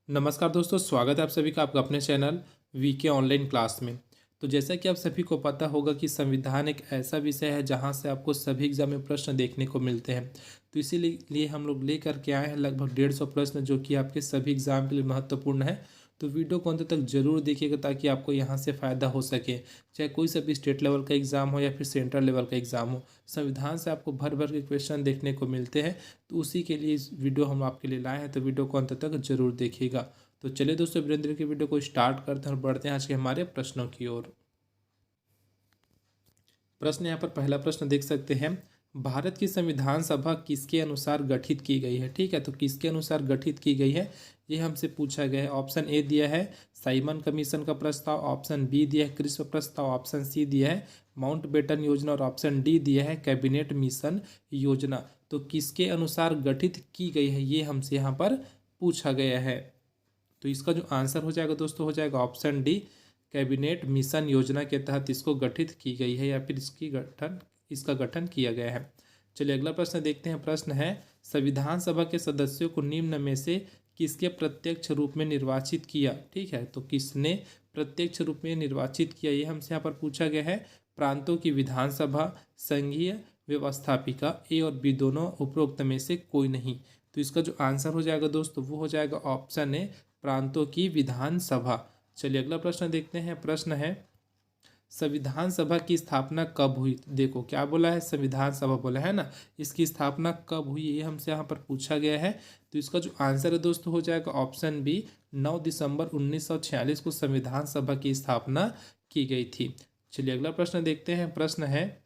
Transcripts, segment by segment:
नमस्कार दोस्तों, स्वागत है आप सभी का आपका अपने चैनल वीके ऑनलाइन क्लास में। तो जैसा कि आप सभी को पता होगा कि संविधान एक ऐसा विषय है जहां से आपको सभी एग्जाम में प्रश्न देखने को मिलते हैं। तो इसीलिए हम लोग लेकर के आए हैं लगभग 150 प्रश्न जो कि आपके सभी एग्जाम के लिए महत्वपूर्ण है। तो वीडियो को अंत तक जरूर देखिएगा ताकि आपको यहाँ से फ़ायदा हो सके। चाहे कोई सा भी स्टेट लेवल का एग्ज़ाम हो या फिर सेंट्रल लेवल का एग्ज़ाम हो, संविधान से आपको भर भर के क्वेश्चन देखने को मिलते हैं। तो उसी के लिए इस वीडियो हम आपके लिए लाए हैं, तो वीडियो को अंत तक जरूर देखिएगा। तो चलिए दोस्तों, वीरेंद्र की वीडियो को स्टार्ट करते हैं और बढ़ते हैं आज के हमारे प्रश्नों की ओर। प्रश्न यहाँ पर पहला प्रश्न देख सकते हैं, भारत की संविधान सभा किसके अनुसार गठित की गई है। ठीक है, तो किसके अनुसार गठित की गई है ये हमसे पूछा गया है। ऑप्शन ए दिया है साइमन कमीशन का प्रस्ताव, ऑप्शन बी दिया है क्रिस्प प्रस्ताव, ऑप्शन सी दिया है माउंटबेटन योजना और ऑप्शन डी दिया है कैबिनेट मिशन योजना। तो किसके अनुसार गठित की गई है ये हमसे यहाँ पर पूछा गया है। तो इसका जो आंसर हो जाएगा दोस्तों, हो जाएगा ऑप्शन डी, कैबिनेट मिशन योजना के तहत इसको गठित की गई है या फिर इसका गठन किया गया है। चलिए अगला प्रश्न देखते हैं। प्रश्न है, संविधान सभा के सदस्यों को निम्न में से किसके प्रत्यक्ष रूप में निर्वाचित किया। ठीक है, तो किसने प्रत्यक्ष रूप में निर्वाचित किया ये हमसे यहाँ पर पूछा गया है। प्रांतों की विधानसभा, संघीय व्यवस्थापिका, ए और बी दोनों, उपरोक्त में से कोई नहीं। तो इसका जो आंसर हो जाएगा दोस्तों वो हो जाएगा ऑप्शन ए, प्रांतों की विधानसभा। चलिए अगला प्रश्न देखते हैं। प्रश्न है, संविधान सभा की स्थापना कब हुई। देखो क्या बोला है, संविधान सभा बोला है ना, इसकी स्थापना कब हुई ये हमसे यहाँ पर पूछा गया है। तो इसका जो आंसर है दोस्तों हो जाएगा ऑप्शन बी, 9 दिसंबर 1946 को संविधान सभा की स्थापना की गई थी। चलिए अगला प्रश्न देखते हैं। प्रश्न है,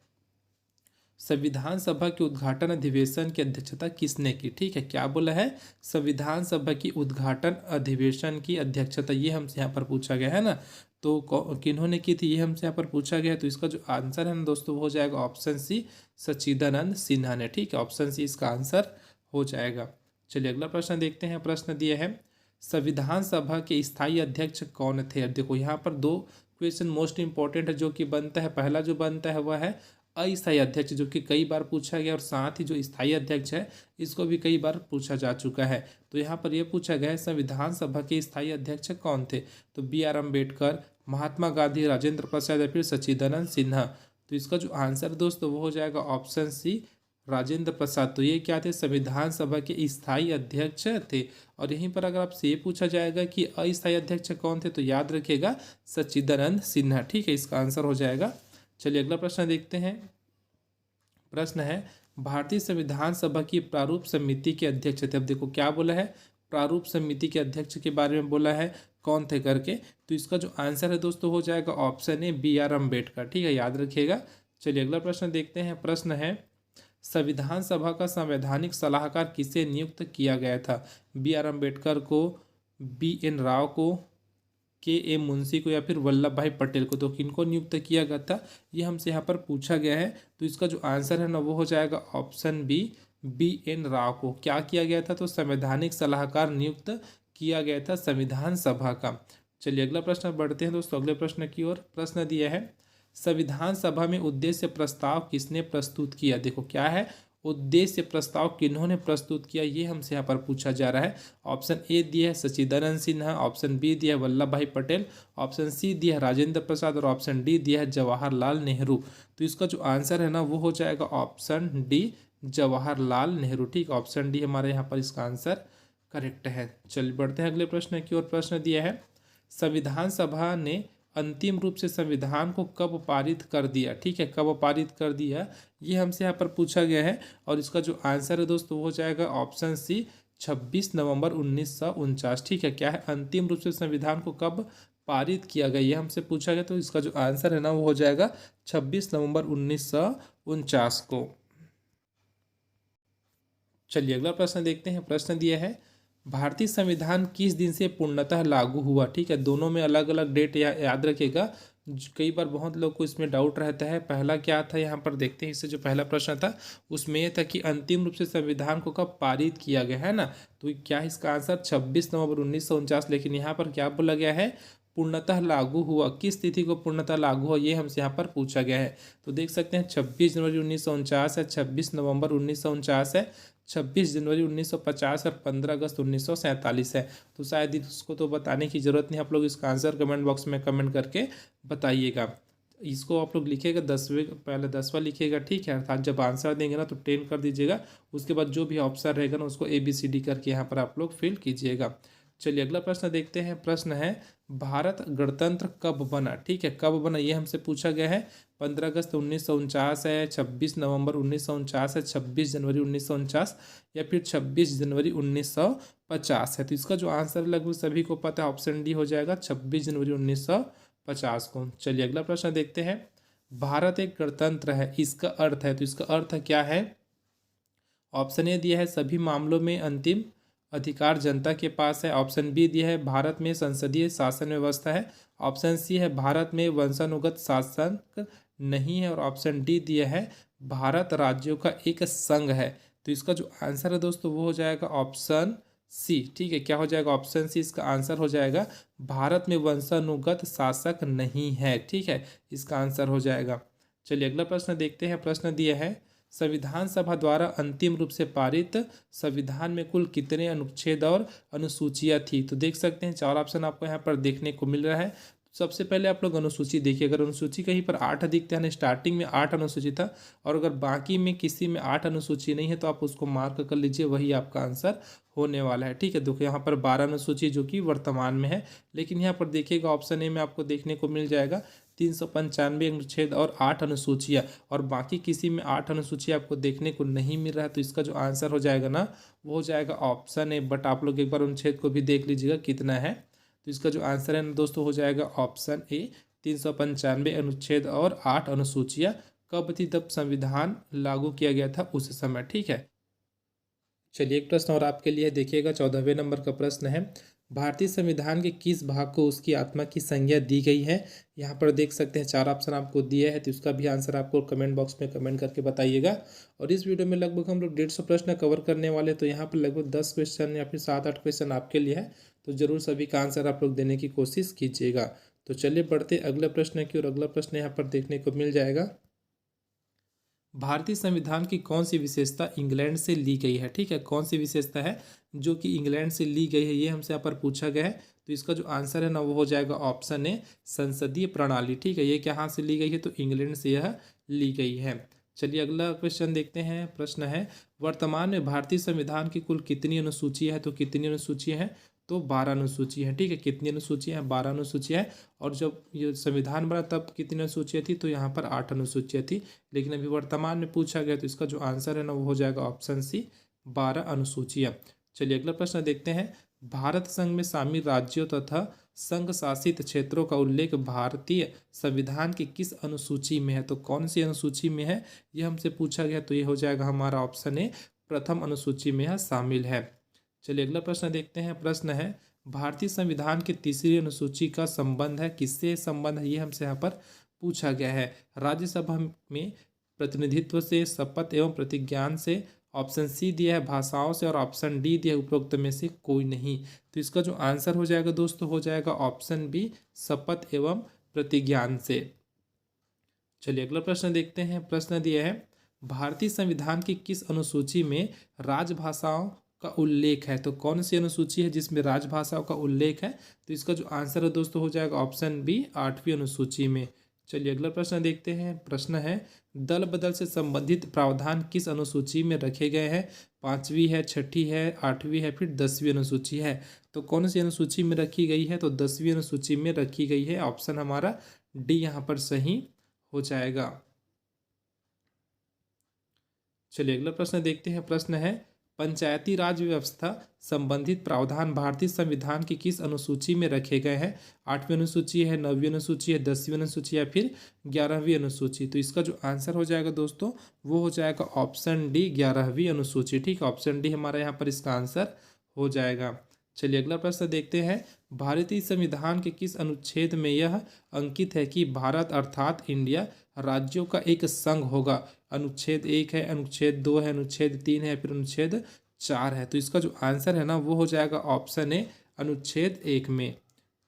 संविधान सभा के उद्घाटन अधिवेशन की अध्यक्षता किसने की। ठीक है, क्या बोला है, संविधान सभा की उद्घाटन अधिवेशन की अध्यक्षता ये हमसे यहाँ पर पूछा गया है ना। तो किन्होंने की थी ये हमसे यहाँ पर पूछा गया है। तो इसका जो आंसर है ना दोस्तों वो हो जाएगा ऑप्शन सी, सच्चिदानंद सिन्हा ने। ठीक है, ऑप्शन सी इसका आंसर हो जाएगा। चलिए अगला प्रश्न देखते हैं। प्रश्न दिया है, संविधान सभा के स्थायी अध्यक्ष कौन थे। अब देखो यहाँ पर दो क्वेश्चन मोस्ट इंपॉर्टेंट है जो कि बनता है। पहला जो बनता है वह है अस्थायी अध्यक्ष, जो कि कई बार पूछा गया, और साथ ही जो स्थायी अध्यक्ष है इसको भी कई बार पूछा जा चुका है। तो यहाँ पर यह पूछा गया है संविधान सभा के स्थायी अध्यक्ष कौन थे। तो बी आर अम्बेडकर, महात्मा गांधी, राजेंद्र प्रसाद या फिर सच्चिदानंद सिन्हा। तो इसका जो आंसर दोस्तों वो हो जाएगा ऑप्शन सी, राजेंद्र प्रसाद। तो ये क्या थे, संविधान सभा के स्थायी अध्यक्ष थे। और यहीं पर अगर आपसे ये पूछा जाएगा कि अस्थायी अध्यक्ष कौन थे तो याद रखिएगा सच्चिदानंद सिन्हा। ठीक है, इसका आंसर हो जाएगा। चलिए अगला प्रश्न देखते हैं। प्रश्न है, भारतीय संविधान सभा की प्रारूप समिति के अध्यक्ष थे। अब देखो क्या बोला है, प्रारूप समिति के अध्यक्ष के बारे में बोला है कौन थे करके। तो इसका जो आंसर है दोस्तों हो जाएगा option A, B R Ambedkar. ठीक है, याद रखिएगा। चलिए अगला प्रश्न देखते हैं। प्रश्न है, संविधान सभा का संवैधानिक सलाहकार किसे नियुक्त किया गया था। बी आर अम्बेडकर को, बी एन राव को, के ए मुंशी को या फिर वल्लभ भाई पटेल को। तो किनको नियुक्त किया गया था ये हमसे यहाँ पर पूछा गया है। तो इसका जो आंसर है ना वो हो जाएगा option B, B N Rao को क्या किया गया था, तो संवैधानिक सलाहकार नियुक्त किया गया था संविधान सभा का। चलिए अगला प्रश्न बढ़ते हैं दोस्तों अगले प्रश्न की ओर। प्रश्न दिया है, संविधान सभा में उद्देश्य प्रस्ताव किसने प्रस्तुत किया। देखो क्या है, उद्देश्य प्रस्ताव किन्होंने प्रस्तुत किया ये हमसे यहाँ पर पूछा जा रहा है। ऑप्शन ए दिया है सच्चिदानंद सिन्हा, ऑप्शन बी दिया है वल्लभ भाई पटेल, ऑप्शन सी दिया है राजेंद्र प्रसाद और ऑप्शन डी दिया है जवाहरलाल नेहरू। तो इसका जो आंसर है ना वो हो जाएगा ऑप्शन डी, जवाहरलाल नेहरू। ठीक, ऑप्शन डी हमारे यहाँ पर इसका आंसर करेक्ट है। चलिए बढ़ते हैं अगले प्रश्न की ओर। प्रश्न दिया है, संविधान सभा ने अंतिम रूप से संविधान को कब पारित कर दिया। ठीक है, कब पारित कर दिया ये हमसे यहाँ पर पूछा गया है। और इसका जो आंसर है दोस्तों वो हो जाएगा ऑप्शन सी, 26 नवंबर 1949। ठीक है, क्या है, अंतिम रूप से संविधान को कब पारित किया गया ये हमसे पूछा गया। तो इसका जो आंसर है ना वो हो जाएगा 26 नवंबर 1949 को। चलिए अगला प्रश्न देखते हैं। प्रश्न दिया है, भारतीय संविधान किस दिन से पूर्णतः लागू हुआ। ठीक है, दोनों में अलग अलग डेट याद रखेगा। कई बार बहुत लोग को इसमें डाउट रहता है। पहला क्या था यहाँ पर देखते हैं, इससे जो पहला प्रश्न था उसमें यह था कि अंतिम रूप से संविधान को कब पारित किया गया है ना। तो क्या इसका आंसर 26 नवंबर 1949, लेकिन यहाँ पर क्या बोला गया है, पूर्णतः लागू हुआ। किस तिथि को पूर्णतः लागू हुआ ये हमसे यहाँ पर पूछा गया है। तो देख सकते हैं 26 जनवरी 1949 है, 26 नवंबर 1949 है, 26 जनवरी 1950 और 15 अगस्त 1947 है। तो शायद इसको तो बताने की ज़रूरत नहीं, आप लोग इसका आंसर कमेंट बॉक्स में कमेंट करके बताइएगा। इसको आप लोग लिखिएगा 10वें, पहले 10वां लिखिएगा, ठीक है। अर्थात जब आंसर देंगे ना तो 10 कर दीजिएगा, उसके बाद जो भी ऑप्शन रहेगा ना उसको ABCD करके यहाँ पर आप लोग फिल कीजिएगा। चलिए अगला प्रश्न देखते हैं। प्रश्न है भारत गणतंत्र कब बना, ठीक है, कब बना ये हमसे पूछा गया है। 15 अगस्त 1949 है, 26 नवंबर 1949 है, 26 जनवरी 1949 या फिर 26 जनवरी 1950 है। तो इसका जो आंसर लगभग सभी को पता है, ऑप्शन डी हो जाएगा 26 जनवरी 1950 को। चलिए अगला प्रश्न देखते हैं। भारत एक गणतंत्र है, इसका अर्थ है, तो इसका अर्थ क्या है। ऑप्शन ए दिया है सभी मामलों में अंतिम अधिकार जनता के पास है। ऑप्शन बी दिया है भारत में संसदीय शासन व्यवस्था है। ऑप्शन सी है भारत में वंशानुगत शासन नहीं है। और ऑप्शन डी दिया है भारत राज्यों का एक संघ है। तो इसका जो आंसर है दोस्तों वो हो जाएगा ऑप्शन सी, ठीक है। क्या हो जाएगा, ऑप्शन सी इसका आंसर हो जाएगा। भारत में वंशानुगत शासक नहीं है, ठीक है, इसका आंसर हो जाएगा। चलिए अगला प्रश्न देखते हैं। प्रश्न दिया है संविधान सभा द्वारा अंतिम रूप से पारित संविधान में कुल कितने अनुच्छेद और अनुसूचियां थी। तो देख सकते हैं 4 ऑप्शन आपको यहाँ पर देखने को मिल रहा है। सबसे पहले आप लोग अनुसूची देखिए, अगर अनुसूची कहीं पर 8 दिखता है ना, स्टार्टिंग में 8 अनुसूची था, और अगर बाकी में किसी में 8 अनुसूची नहीं है तो आप उसको मार्क कर लीजिए, वही आपका आंसर होने वाला है, ठीक है। देखो यहाँ पर 12 अनुसूची जो कि वर्तमान में है, लेकिन यहाँ पर देखिएगा ऑप्शन ए में आपको देखने को मिल जाएगा 395 अनुच्छेद और 8 अनुसूचियाँ, और बाकी किसी में 8 अनुसूचियाँ आपको देखने को नहीं मिल रहा है। तो इसका जो आंसर हो जाएगा ना वो हो जाएगा ऑप्शन ए। बट आप लोग एक बार अनुच्छेद को भी देख लीजिएगा कितना है। तो इसका जो आंसर है ना दोस्तों हो जाएगा ऑप्शन ए, 395 अनुच्छेद और 8 अनुसूचियाँ कब थी, तब संविधान लागू किया गया था उस समय, ठीक है। चलिए एक प्रश्न और आपके लिए देखिएगा, 14वें नंबर का प्रश्न है भारतीय संविधान के किस भाग को उसकी आत्मा की संज्ञा दी गई है। यहाँ पर देख सकते हैं 4 ऑप्शन आपको दिए हैं, तो इसका भी आंसर आपको कमेंट बॉक्स में कमेंट करके बताइएगा। और इस वीडियो में लगभग हम लोग 150 प्रश्न कवर करने वाले, तो यहाँ पर लगभग 10 क्वेश्चन या फिर 7-8 क्वेश्चन आपके लिए है, तो जरूर सभी का आंसर आप लोग देने की कोशिश कीजिएगा। तो चलिए बढ़ते अगले प्रश्न की, और अगला प्रश्न यहाँ पर देखने को मिल जाएगा भारतीय संविधान की कौन सी विशेषता इंग्लैंड से ली गई है, ठीक है, कौन सी विशेषता है जो कि इंग्लैंड से ली गई है, ये हमसे यहाँ पर पूछा गया है। तो इसका जो आंसर है ना वो हो जाएगा ऑप्शन ए, संसदीय प्रणाली, ठीक है। ये कहाँ से ली गई है, तो इंग्लैंड से यह ली गई है। चलिए अगला क्वेश्चन देखते हैं। प्रश्न है वर्तमान में भारतीय संविधान की कुल कितनी अनुसूचियाँ हैं। तो कितनी अनुसूचियाँ हैं, तो 12 अनुसूची हैं, ठीक है। कितनी अनुसूचियाँ हैं, 12 अनुसूचियाँ हैं। और जब ये संविधान बना तब कितनी अनुसूचियाँ थी, तो यहाँ पर 8 अनुसूचियाँ थी, लेकिन अभी वर्तमान में पूछा गया तो इसका जो आंसर है ना वो हो जाएगा ऑप्शन सी, 12 अनुसूचियाँ। चलिए अगला प्रश्न देखते हैं। भारत संघ में शामिल राज्यों तथा संघ शासित क्षेत्रों का उल्लेख भारतीय संविधान की किस अनुसूची में है। तो कौन सी अनुसूची में है ये हमसे पूछा गया, तो ये हो जाएगा हमारा ऑप्शन ए, प्रथम अनुसूची में यह शामिल है। चलिए अगला प्रश्न देखते हैं। प्रश्न है भारतीय संविधान की तीसरी अनुसूची का संबंध है, किससे संबंध है, ये हमसे यहाँ पर पूछा गया है। राज्यसभा में प्रतिनिधित्व से, शपथ एवं प्रतिज्ञान से, ऑप्शन सी दिया है भाषाओं से, और ऑप्शन डी दिया है उपरोक्त में से कोई नहीं। तो इसका जो आंसर हो जाएगा दोस्तों हो जाएगा ऑप्शन बी, शपथ एवं प्रतिज्ञान से। चलिए अगला प्रश्न देखते हैं। प्रश्न दिया है भारतीय संविधान की किस अनुसूची में राजभाषाओं का उल्लेख है। तो कौन सी अनुसूची है जिसमें राजभाषाओं का उल्लेख है, तो इसका जो आंसर है दोस्तों हो जाएगा ऑप्शन बी, 8वीं अनुसूची में। चलिए अगला प्रश्न देखते हैं। प्रश्न है दल बदल से संबंधित प्रावधान किस अनुसूची में रखे गए हैं। 5वीं है, 6ठी है, 8वीं है, फिर 10वीं अनुसूची है। तो कौन सी अनुसूची में रखी गई है, तो 10वीं अनुसूची में रखी गई है। ऑप्शन हमारा डी यहाँ पर सही हो जाएगा। चलिए अगला प्रश्न देखते हैं। प्रश्न है पंचायती राज व्यवस्था संबंधित प्रावधान भारतीय संविधान की किस अनुसूची में रखे गए हैं। 8वीं अनुसूची है, 9वीं अनुसूची है, 10वीं अनुसूची या फिर 11वीं अनुसूची। तो इसका जो आंसर हो जाएगा दोस्तों वो हो जाएगा ऑप्शन डी, 11वीं अनुसूची, ठीक है। ऑप्शन डी हमारा यहाँ पर इसका आंसर हो जाएगा। चलिए अगला प्रश्न देखते हैं। भारतीय संविधान के किस अनुच्छेद में यह अंकित है कि भारत अर्थात इंडिया राज्यों का एक संघ होगा। अनुच्छेद 1 है, अनुच्छेद 2 है, अनुच्छेद 3 है, फिर अनुच्छेद 4 है। तो इसका जो आंसर है ना वो हो जाएगा ऑप्शन ए, अनुच्छेद 1 में।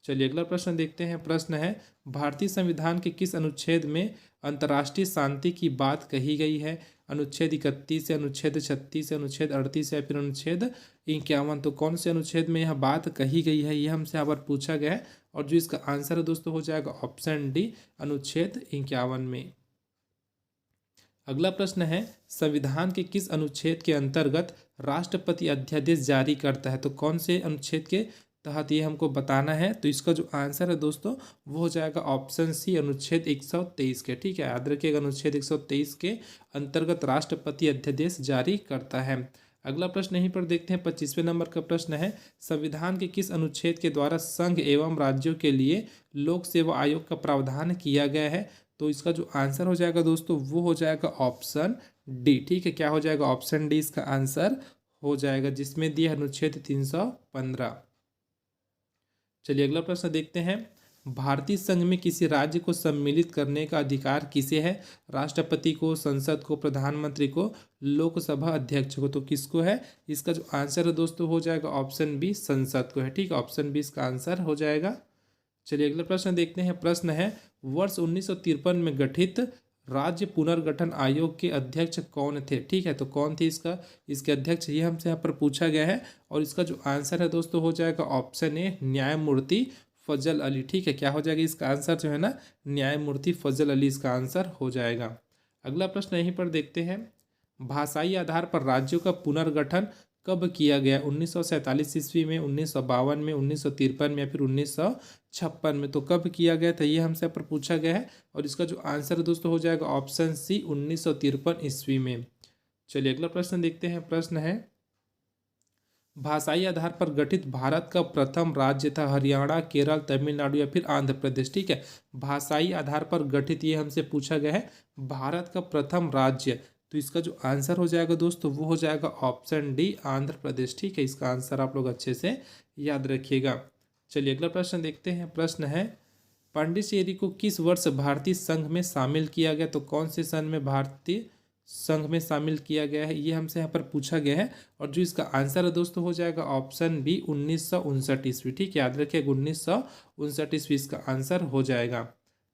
चलिए अगला प्रश्न देखते हैं। प्रश्न है, भारतीय संविधान के किस अनुच्छेद में अंतर्राष्ट्रीय शांति की बात कही गई है? अनुच्छेद 31 से, अनुच्छेद 36 से, अनुच्छेद 38 या फिर अनुच्छेद 51। तो कौन से अनुच्छेद में यह बात कही गई है, ये हमसे यहाँ पर पूछा गया है। और जो इसका आंसर है दोस्तों हो जाएगा ऑप्शन डी, अनुच्छेद 51 में। अगला प्रश्न है, संविधान के किस अनुच्छेद के अंतर्गत राष्ट्रपति अध्यादेश जारी करता है? तो कौन से अनुच्छेद के तहत ये हमको बताना है। तो इसका जो आंसर है दोस्तों वो हो जाएगा ऑप्शन सी, अनुच्छेद 123 के। ठीक है, याद रखिएगा, अनुच्छेद 123 के अंतर्गत राष्ट्रपति अध्यादेश जारी करता है। अगला प्रश्न यहीं पर देखते हैं, 25वें नंबर का प्रश्न है, संविधान के किस अनुच्छेद के द्वारा संघ एवं राज्यों के लिए लोक सेवा आयोग का प्रावधान किया गया है? तो इसका जो आंसर हो जाएगा दोस्तों वो हो जाएगा ऑप्शन डी। ठीक है, क्या हो जाएगा? ऑप्शन डी इसका आंसर हो जाएगा, जिसमें दिया अनुच्छेद 315। चलिए अगला प्रश्न देखते हैं, भारतीय संघ में किसी राज्य को सम्मिलित करने का अधिकार किसे है? राष्ट्रपति को, संसद को, प्रधानमंत्री को, लोकसभा अध्यक्ष को। तो किसको है? इसका जो आंसर है दोस्तों हो जाएगा ऑप्शन बी, संसद को है। ठीक है, ऑप्शन बी इसका आंसर हो जाएगा। चलिए अगला प्रश्न देखते हैं। प्रश्न है, वर्ष 1953 में गठित राज्य पुनर्गठन आयोग के अध्यक्ष कौन थे? ठीक है, तो कौन थे इसके अध्यक्ष, ये हमसे यहाँ पर पूछा गया है। और इसका जो आंसर है दोस्तों हो जाएगा ऑप्शन ए, न्यायमूर्ति फजल अली। ठीक है, क्या हो जाएगा इसका आंसर जो है ना, न्यायमूर्ति फजल अली इसका आंसर हो जाएगा। अगला प्रश्न यहीं पर देखते हैं, भाषाई आधार पर राज्यों का पुनर्गठन कब किया गया? 1947 ईस्वी में, 1952 में, 1953 में या फिर 1956 में। तो कब किया गया था ये हमसे पर पूछा गया है। और इसका जो आंसर दोस्तों हो जाएगा ऑप्शन सी, 1953 ईस्वी में। चलिए अगला प्रश्न देखते हैं। प्रश्न है, भाषाई आधार पर गठित भारत का प्रथम राज्य था हरियाणा, केरल, तमिलनाडु या फिर आंध्र प्रदेश? ठीक है, भाषाई आधार पर गठित ये हमसे पूछा गया है, भारत का प्रथम राज्य। तो इसका जो आंसर हो जाएगा दोस्तों वो हो जाएगा ऑप्शन डी, आंध्र प्रदेश। ठीक है, इसका आंसर आप लोग अच्छे से याद रखिएगा। चलिए अगला प्रश्न देखते हैं। प्रश्न है, पांडिचेरी को किस वर्ष भारतीय संघ में शामिल किया गया? तो कौन से सन में भारतीय संघ में शामिल किया गया है, ये हमसे यहाँ पर पूछा गया है। और जो इसका आंसर है दोस्तों हो जाएगा ऑप्शन बी, 1959 ईस्वी। ठीक है, याद रखिएगा 1959 ईस्वी इसका आंसर हो जाएगा।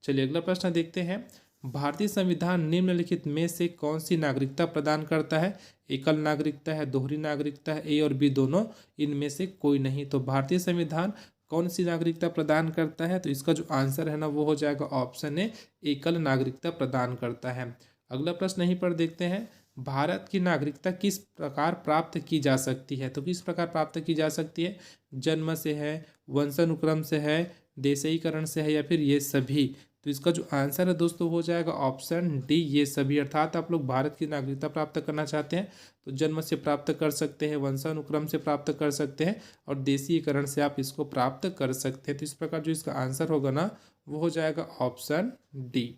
चलिए अगला प्रश्न देखते हैं, भारतीय संविधान निम्नलिखित में से कौन सी नागरिकता प्रदान करता है? एकल नागरिकता है, दोहरी नागरिकता है, ए और बी दोनों, इनमें से कोई नहीं। तो भारतीय संविधान कौन सी नागरिकता प्रदान करता है? तो इसका जो आंसर है ना वो हो जाएगा ऑप्शन ए, एकल नागरिकता प्रदान करता है। अगला प्रश्न यहीं पर देखते हैं, भारत की नागरिकता किस प्रकार प्राप्त की जा सकती है? तो किस प्रकार प्राप्त की जा सकती है? जन्म से है, वंशानुक्रम से है, देशीकरण से है या फिर ये सभी? तो इसका जो आंसर है दोस्तों हो जाएगा ऑप्शन डी, ये सभी। अर्थात आप लोग भारत की नागरिकता प्राप्त करना चाहते हैं तो जन्म से प्राप्त कर सकते हैं, वंशानुक्रम से प्राप्त कर सकते हैं और देशीकरण से आप इसको प्राप्त कर सकते हैं। तो इस प्रकार जो इसका आंसर होगा ना वो हो जाएगा ऑप्शन डी।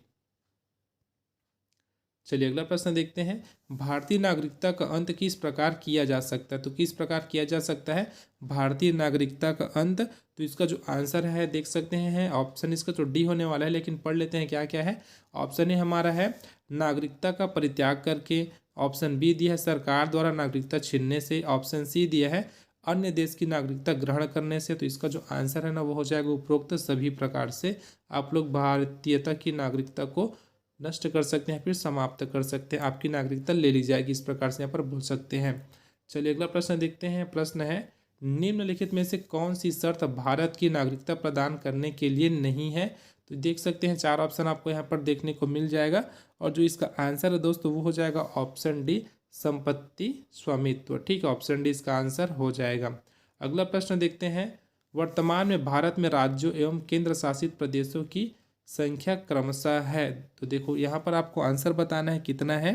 चलिए अगला प्रश्न देखते हैं, भारतीय नागरिकता का अंत किस प्रकार किया जा सकता है? तो किस प्रकार किया जा सकता है भारतीय नागरिकता का अंत? तो इसका जो आंसर है देख सकते हैं, ऑप्शन इसका तो डी होने वाला है, लेकिन पढ़ लेते हैं क्या क्या है। ऑप्शन ए हमारा है नागरिकता का परित्याग करके, ऑप्शन बी दिया है सरकार द्वारा नागरिकता छीनने से, ऑप्शन सी दिया है अन्य देश की नागरिकता ग्रहण करने से। तो इसका जो आंसर है ना वो हो जाएगा उपरोक्त सभी प्रकार से आप लोग भारतीयता की नागरिकता को नष्ट कर सकते हैं, फिर समाप्त कर सकते हैं, आपकी नागरिकता ले ली जाएगी, इस प्रकार से यहाँ पर बोल सकते हैं। चलिए अगला प्रश्न देखते हैं। प्रश्न है, निम्नलिखित में से कौन सी शर्त भारत की नागरिकता प्रदान करने के लिए नहीं है? तो देख सकते हैं चार ऑप्शन आपको यहाँ पर देखने को मिल जाएगा। और जो इसका आंसर है दोस्तों वो हो जाएगा ऑप्शन डी, संपत्ति स्वामित्व। ठीक है, ऑप्शन डी इसका आंसर हो जाएगा। अगला प्रश्न देखते हैं, वर्तमान में भारत में राज्यों एवं केंद्र शासित प्रदेशों की संख्या क्रमशः है। तो देखो यहाँ पर आपको आंसर बताना है कितना है।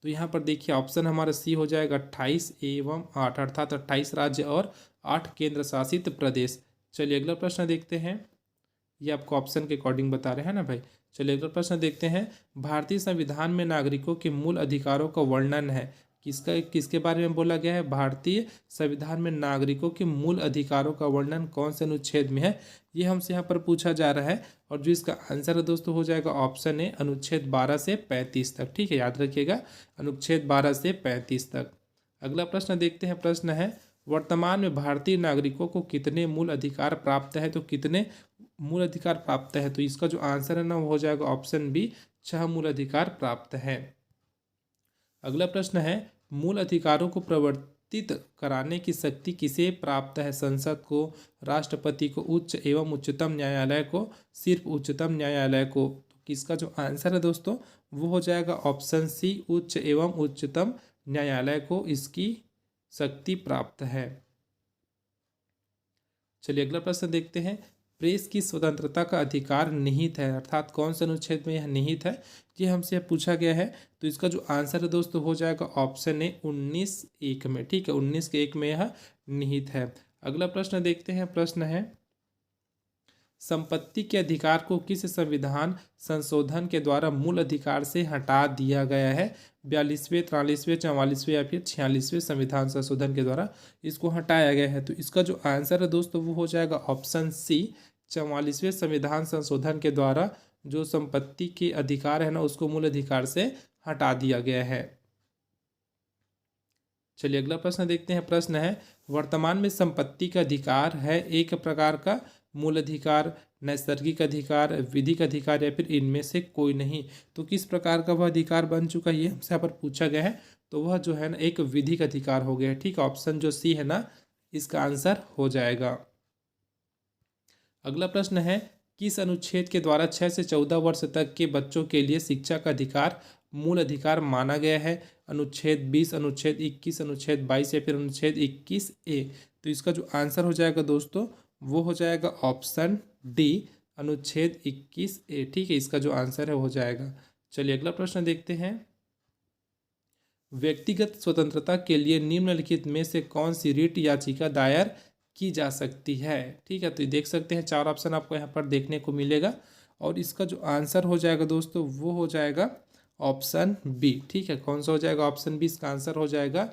तो यहाँ पर देखिए ऑप्शन हमारा सी हो जाएगा 28 एवं 8, अर्थात 28 राज्य और 8 केंद्र शासित प्रदेश। चलिए अगला प्रश्न देखते हैं, ये आपको ऑप्शन के अकॉर्डिंग बता रहे हैं ना भाई। चलिए अगला प्रश्न देखते हैं, भारतीय संविधान में नागरिकों के मूल अधिकारों का वर्णन है। किसके बारे में बोला गया है? भारतीय संविधान में नागरिकों के मूल अधिकारों का वर्णन कौन से अनुच्छेद में है, ये हमसे यहाँ पर पूछा जा रहा है। और जो इसका आंसर है दोस्तों हो जाएगा ऑप्शन ए, अनुच्छेद 12 से 35 तक। ठीक है, याद रखिएगा अनुच्छेद 12 से 35 तक। अगला प्रश्न देखते हैं। प्रश्न है, वर्तमान में भारतीय नागरिकों को कितने मूल अधिकार प्राप्त है, तो कितने मूल अधिकार प्राप्त है, तो इसका जो आंसर है ना वो हो जाएगा ऑप्शन बी, 6 मूल अधिकार प्राप्त है। अगला प्रश्न है, मूल अधिकारों को प्रवर्तित कराने की शक्ति किसे प्राप्त है, संसद को, राष्ट्रपति को, उच्च एवं उच्चतम न्यायालय को, सिर्फ उच्चतम न्यायालय को। तो किसका जो आंसर है दोस्तों वो हो जाएगा ऑप्शन सी, उच्च एवं उच्चतम न्यायालय को इसकी शक्ति प्राप्त है। चलिए अगला प्रश्न देखते हैं, प्रेस की स्वतंत्रता का अधिकार निहित है, अर्थात कौन से अनुच्छेद में यह निहित है, ये हमसे पूछा गया है। तो इसका जो आंसर है दोस्तों हो जाएगा ऑप्शन ए, 19(1) में। ठीक है, 19(1) में यह निहित है। अगला प्रश्न देखते हैं, प्रश्न है, संपत्ति के अधिकार को किस संविधान संशोधन के द्वारा मूल अधिकार से हटा दिया गया है, 42वें, 43वें, 44वें या फिर 46वें संविधान संशोधन के द्वारा इसको हटाया गया है। तो इसका जो आंसर है दोस्तों वो हो जाएगा ऑप्शन सी, 44वें संविधान संशोधन के द्वारा जो संपत्ति के अधिकार है ना उसको मूल अधिकार से हटा दिया गया है। चलिए अगला प्रश्न देखते हैं, प्रश्न है, वर्तमान में संपत्ति का अधिकार है एक प्रकार का मूल अधिकार, नैसर्गिक अधिकार, विधिक अधिकार या फिर इनमें से कोई नहीं। तो किस प्रकार का वह अधिकार बन चुका है ये हमसे यहाँ पर पूछा गया है, तो वह जो है ना एक विधिक अधिकार हो गया है। ठीक है, ऑप्शन जो सी है ना इसका आंसर हो जाएगा। अगला प्रश्न है, किस अनुच्छेद के द्वारा 6 से 14 वर्ष तक के बच्चों के लिए शिक्षा का अधिकार मूल अधिकार माना गया है, अनुच्छेद 20, अनुच्छेद 21, अनुच्छेद 22 या फिर अनुच्छेद 21(a)। तो इसका जो आंसर हो जाएगा दोस्तों वो हो जाएगा ऑप्शन डी, अनुच्छेद 21(a). ठीक है, इसका जो आंसर है वो हो जाएगा। चलिए अगला प्रश्न देखते हैं, व्यक्तिगत स्वतंत्रता के लिए निम्नलिखित में से कौन सी रिट याचिका दायर की जा सकती है। ठीक है, तो देख सकते हैं 4 ऑप्शन आपको यहाँ पर देखने को मिलेगा और इसका जो आंसर हो जाएगा दोस्तों वो हो जाएगा ऑप्शन बी। ठीक है, कौन सा हो जाएगा ऑप्शन बी, इसका आंसर हो जाएगा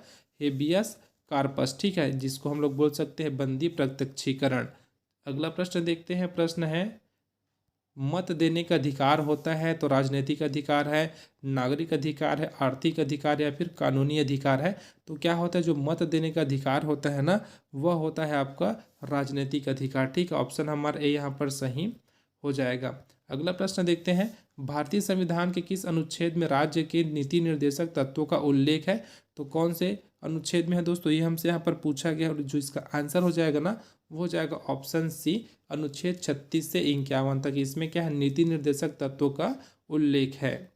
हेबियस कार्पस। ठीक है, जिसको हम लोग बोल सकते हैं बंदी प्रत्यक्षीकरण। अगला प्रश्न देखते हैं, प्रश्न है, मत देने का अधिकार होता है तो राजनीतिक अधिकार है, नागरिक अधिकार है, आर्थिक अधिकार या फिर कानूनी अधिकार है। तो क्या होता है, जो मत देने का अधिकार होता है ना वह होता है आपका राजनीतिक अधिकार। ठीक है, ऑप्शन हमारा ए यहाँ पर सही हो जाएगा। अगला प्रश्न देखते हैं, भारतीय संविधान के किस अनुच्छेद में राज्य के नीति निर्देशक तत्वों का उल्लेख है। तो कौन से अनुच्छेद में है दोस्तों ये हमसे यहाँ पर पूछा गया और जो इसका आंसर हो जाएगा ना वो हो जाएगा ऑप्शन सी, अनुच्छेद 36 से 51 तक। इसमें क्या है, नीति निर्देशक तत्वों का उल्लेख है।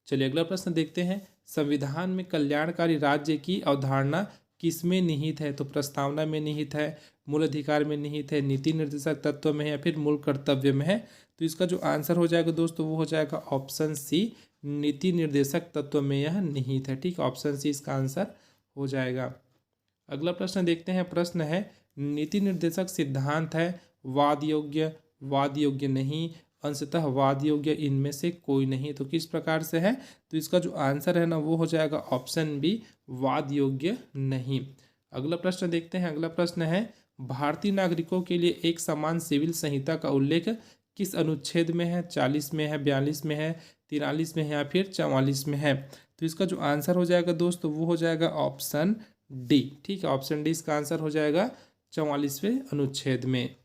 चलिए अगला प्रश्न देखते हैं, संविधान में कल्याणकारी राज्य की अवधारणा किसमें निहित है। तो प्रस्तावना में निहित है, मूल अधिकार में निहित है, नीति निर्देशक तत्व में है या फिर मूल कर्तव्य में है। तो इसका जो आंसर हो जाएगा दोस्तों वो हो जाएगा ऑप्शन सी, नीति निर्देशक तत्व में यह निहित है। ठीक है, ऑप्शन सी इसका आंसर हो जाएगा। अगला प्रश्न देखते हैं, प्रश्न है, नीति निर्देशक सिद्धांत है वाद योग्य, वाद योग्य नहीं, अंशतः वाद योग्य, इनमें से कोई नहीं। तो किस प्रकार से है, तो इसका जो आंसर है ना वो हो जाएगा ऑप्शन बी, वाद योग्य नहीं। अगला प्रश्न देखते हैं, अगला प्रश्न है, भारतीय नागरिकों के लिए एक समान सिविल संहिता का उल्लेख किस अनुच्छेद में है, 40 में है, 42 में है, 43 में है या फिर 44 में है। तो इसका जो आंसर हो जाएगा दोस्तों वो हो जाएगा ऑप्शन डी। ठीक है, ऑप्शन डी इसका आंसर हो जाएगा 44वें अनुच्छेद में।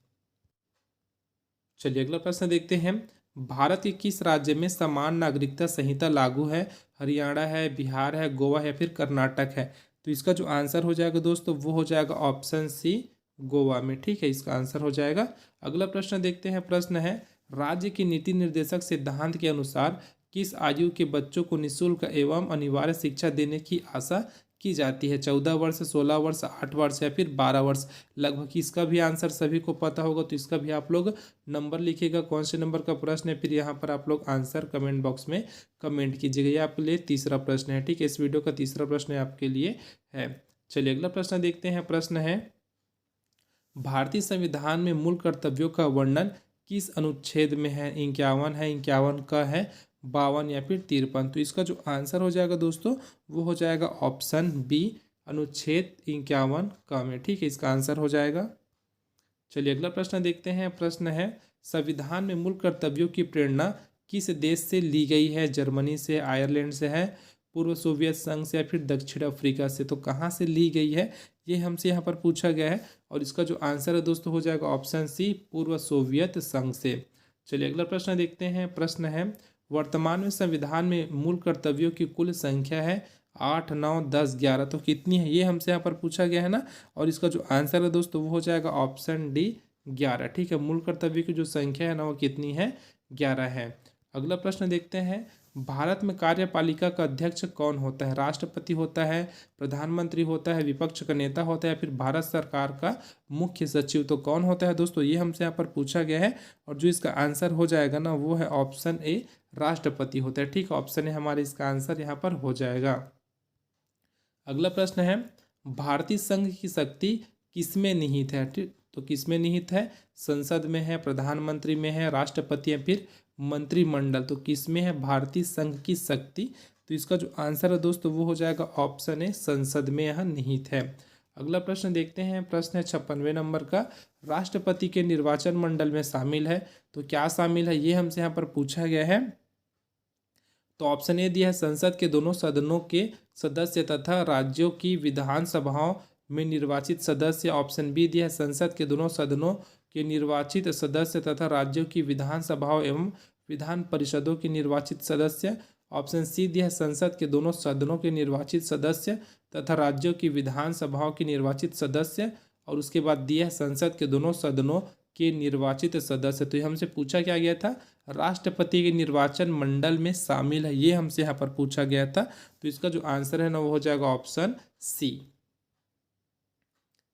चलिए अगला प्रश्न देखते हैं, भारत के किस राज्य में समान नागरिकता संहिता लागू है, हरियाणा है, बिहार है, गोवा है, फिर कर्नाटक है। तो इसका जो आंसर हो जाएगा दोस्तों वो हो जाएगा ऑप्शन सी, गोवा में। ठीक है, इसका आंसर हो जाएगा। अगला प्रश्न देखते हैं, प्रश्न है, राज्य की नीति निर्देशक सिद्धांत के अनुसार किस आयु के बच्चों को निःशुल्क एवं अनिवार्य शिक्षा देने की आशा की जाती है, 14 वर्ष, 16 वर्ष, 8 वर्ष या फिर 12 वर्ष। लगभग इसका भी आंसर सभी को पता होगा, तो इसका भी आप लोग नंबर लिखिएगा, कौन से नंबर का प्रश्न है, फिर यहाँ पर आप लोग आंसर कमेंट बॉक्स में कमेंट कीजिएगा। ये आपके लिए तीसरा प्रश्न है। ठीक है, इस वीडियो का तीसरा प्रश्न आपके लिए है। चलिए अगला प्रश्न देखते हैं, प्रश्न है, भारतीय संविधान में मूल कर्तव्यों का वर्णन किस अनुच्छेद में है, 51 है, 51 का है, 52 या फिर 53। तो इसका जो आंसर हो जाएगा दोस्तों वो हो जाएगा ऑप्शन बी, अनुच्छेद 51 का में। ठीक है, इसका आंसर हो जाएगा। चलिए अगला प्रश्न देखते हैं, प्रश्न है, संविधान में मूल कर्तव्यों की प्रेरणा किस देश से ली गई है, जर्मनी से, आयरलैंड से है, पूर्व सोवियत संघ से या फिर दक्षिण अफ्रीका से। तो कहाँ से ली गई है ये हमसे यहाँ पर पूछा गया है और इसका जो आंसर है दोस्तों हो जाएगा ऑप्शन सी, पूर्व सोवियत संघ से। चलिए अगला प्रश्न देखते हैं। प्रश्न है, वर्तमान में संविधान में मूल कर्तव्यों की कुल संख्या है 8, 9, 10, 11, तो कितनी है ये हमसे यहाँ पर पूछा गया है ना। और इसका जो आंसर है दोस्तों वो हो जाएगा ऑप्शन डी, 11। ठीक है, मूल कर्तव्य की जो संख्या है ना वो कितनी है, 11 है। अगला प्रश्न देखते हैं। भारत में कार्यपालिका का अध्यक्ष कौन होता है? राष्ट्रपति होता है, प्रधानमंत्री होता है, विपक्ष का नेता होता है, फिर भारत सरकार का मुख्य सचिव, तो कौन होता है दोस्तों ये हमसे यहाँ पर पूछा गया है। और जो इसका आंसर हो जाएगा ना वो है ऑप्शन ए, राष्ट्रपति होता है। ठीक है, ऑप्शन ए हमारे इसका आंसर यहाँ पर हो जाएगा। अगला प्रश्न है, भारतीय संघ की शक्ति किसमें निहित है? ठीक, तो किसमें निहित है? संसद में है, प्रधानमंत्री में है, राष्ट्रपति है, फिर मंत्रिमंडल, तो किसमें है भारतीय संघ की शक्ति? तो इसका जो आंसर है दोस्तों वो हो जाएगा ऑप्शन ए, संसद में यह निहित है। अगला प्रश्न देखते हैं। प्रश्न है 56वें नंबर का, राष्ट्रपति के निर्वाचन मंडल में शामिल है, तो क्या शामिल है ये हमसे यहाँ पर पूछा गया है। तो ऑप्शन ए दिया है, संसद के दोनों सदनों के सदस्य तथा राज्यों की विधानसभाओं में निर्वाचित सदस्य। ऑप्शन बी दिया है, संसद के दोनों सदनों के निर्वाचित सदस्य तथा राज्यों की विधानसभाओं एवं विधान परिषदों के निर्वाचित सदस्य। ऑप्शन सी दिया है, संसद के दोनों सदनों के निर्वाचित सदस्य तथा राज्यों की विधानसभाओं के निर्वाचित सदस्य। और उसके बाद दिया है, संसद के दोनों सदनों के निर्वाचित सदस्य। तो ये हमसे पूछा क्या गया था, राष्ट्रपति के निर्वाचन मंडल में शामिल है, ये हमसे यहाँ पर पूछा गया था। तो इसका जो आंसर है ना वो हो जाएगा ऑप्शन सी।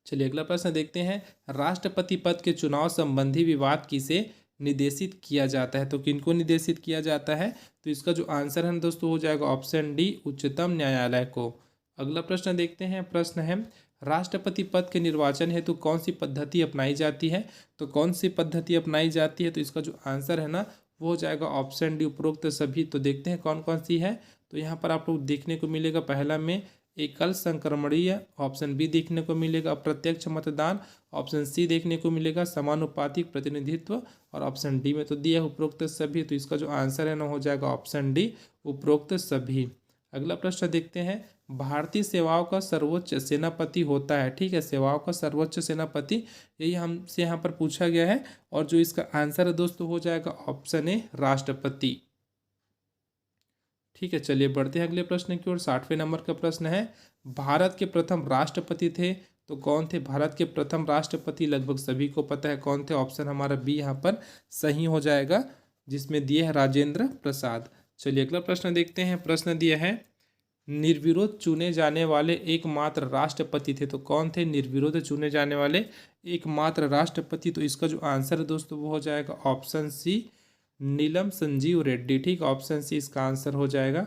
चलिए अगला प्रश्न देखते हैं। राष्ट्रपति पद के चुनाव संबंधी विवाद किसे निर्देशित किया जाता है? तो किनको निर्देशित किया जाता है? तो इसका जो आंसर है दोस्तों हो जाएगा ऑप्शन डी, उच्चतम न्यायालय को। अगला प्रश्न देखते हैं। प्रश्न है, राष्ट्रपति पद के निर्वाचन हेतु कौन सी पद्धति अपनाई जाती है? तो कौन सी पद्धति अपनाई जाती है? तो इसका जो आंसर है ना वो हो जाएगा ऑप्शन डी, उपरोक्त सभी। तो देखते हैं कौन कौन सी है। तो यहाँ पर आप लोग देखने को मिलेगा, पहला में एकल संक्रमणीय, ऑप्शन बी देखने को मिलेगा अप्रत्यक्ष मतदान, ऑप्शन सी देखने को मिलेगा समानुपातिक प्रतिनिधित्व, और ऑप्शन डी में तो दिया उपरोक्त सभी। तो इसका जो आंसर है ना हो जाएगा ऑप्शन डी, उपरोक्त सभी। अगला प्रश्न देखते हैं। भारतीय सेवाओं का सर्वोच्च सेनापति होता है, ठीक है, सेवाओं का सर्वोच्च सेनापति, यही हमसे यहाँ पर पूछा गया है। और जो इसका आंसर है दोस्तों हो जाएगा ऑप्शन ए, राष्ट्रपति। ठीक है, चलिए बढ़ते हैं अगले प्रश्न की ओर। 60वें नंबर का प्रश्न है, भारत के प्रथम राष्ट्रपति थे, तो कौन थे भारत के प्रथम राष्ट्रपति? लगभग सभी को पता है कौन थे। ऑप्शन हमारा बी यहाँ पर सही हो जाएगा, जिसमें दिए है राजेंद्र प्रसाद। चलिए अगला प्रश्न देखते हैं। प्रश्न दिया है, निर्विरोध चुने जाने वाले एकमात्र राष्ट्रपति थे, तो कौन थे निर्विरोध चुने जाने वाले एकमात्र राष्ट्रपति? तो इसका जो आंसर है दोस्तों वो हो जाएगा ऑप्शन सी, नीलम संजीव रेड्डी। ठीक, ऑप्शन सी इसका आंसर हो जाएगा।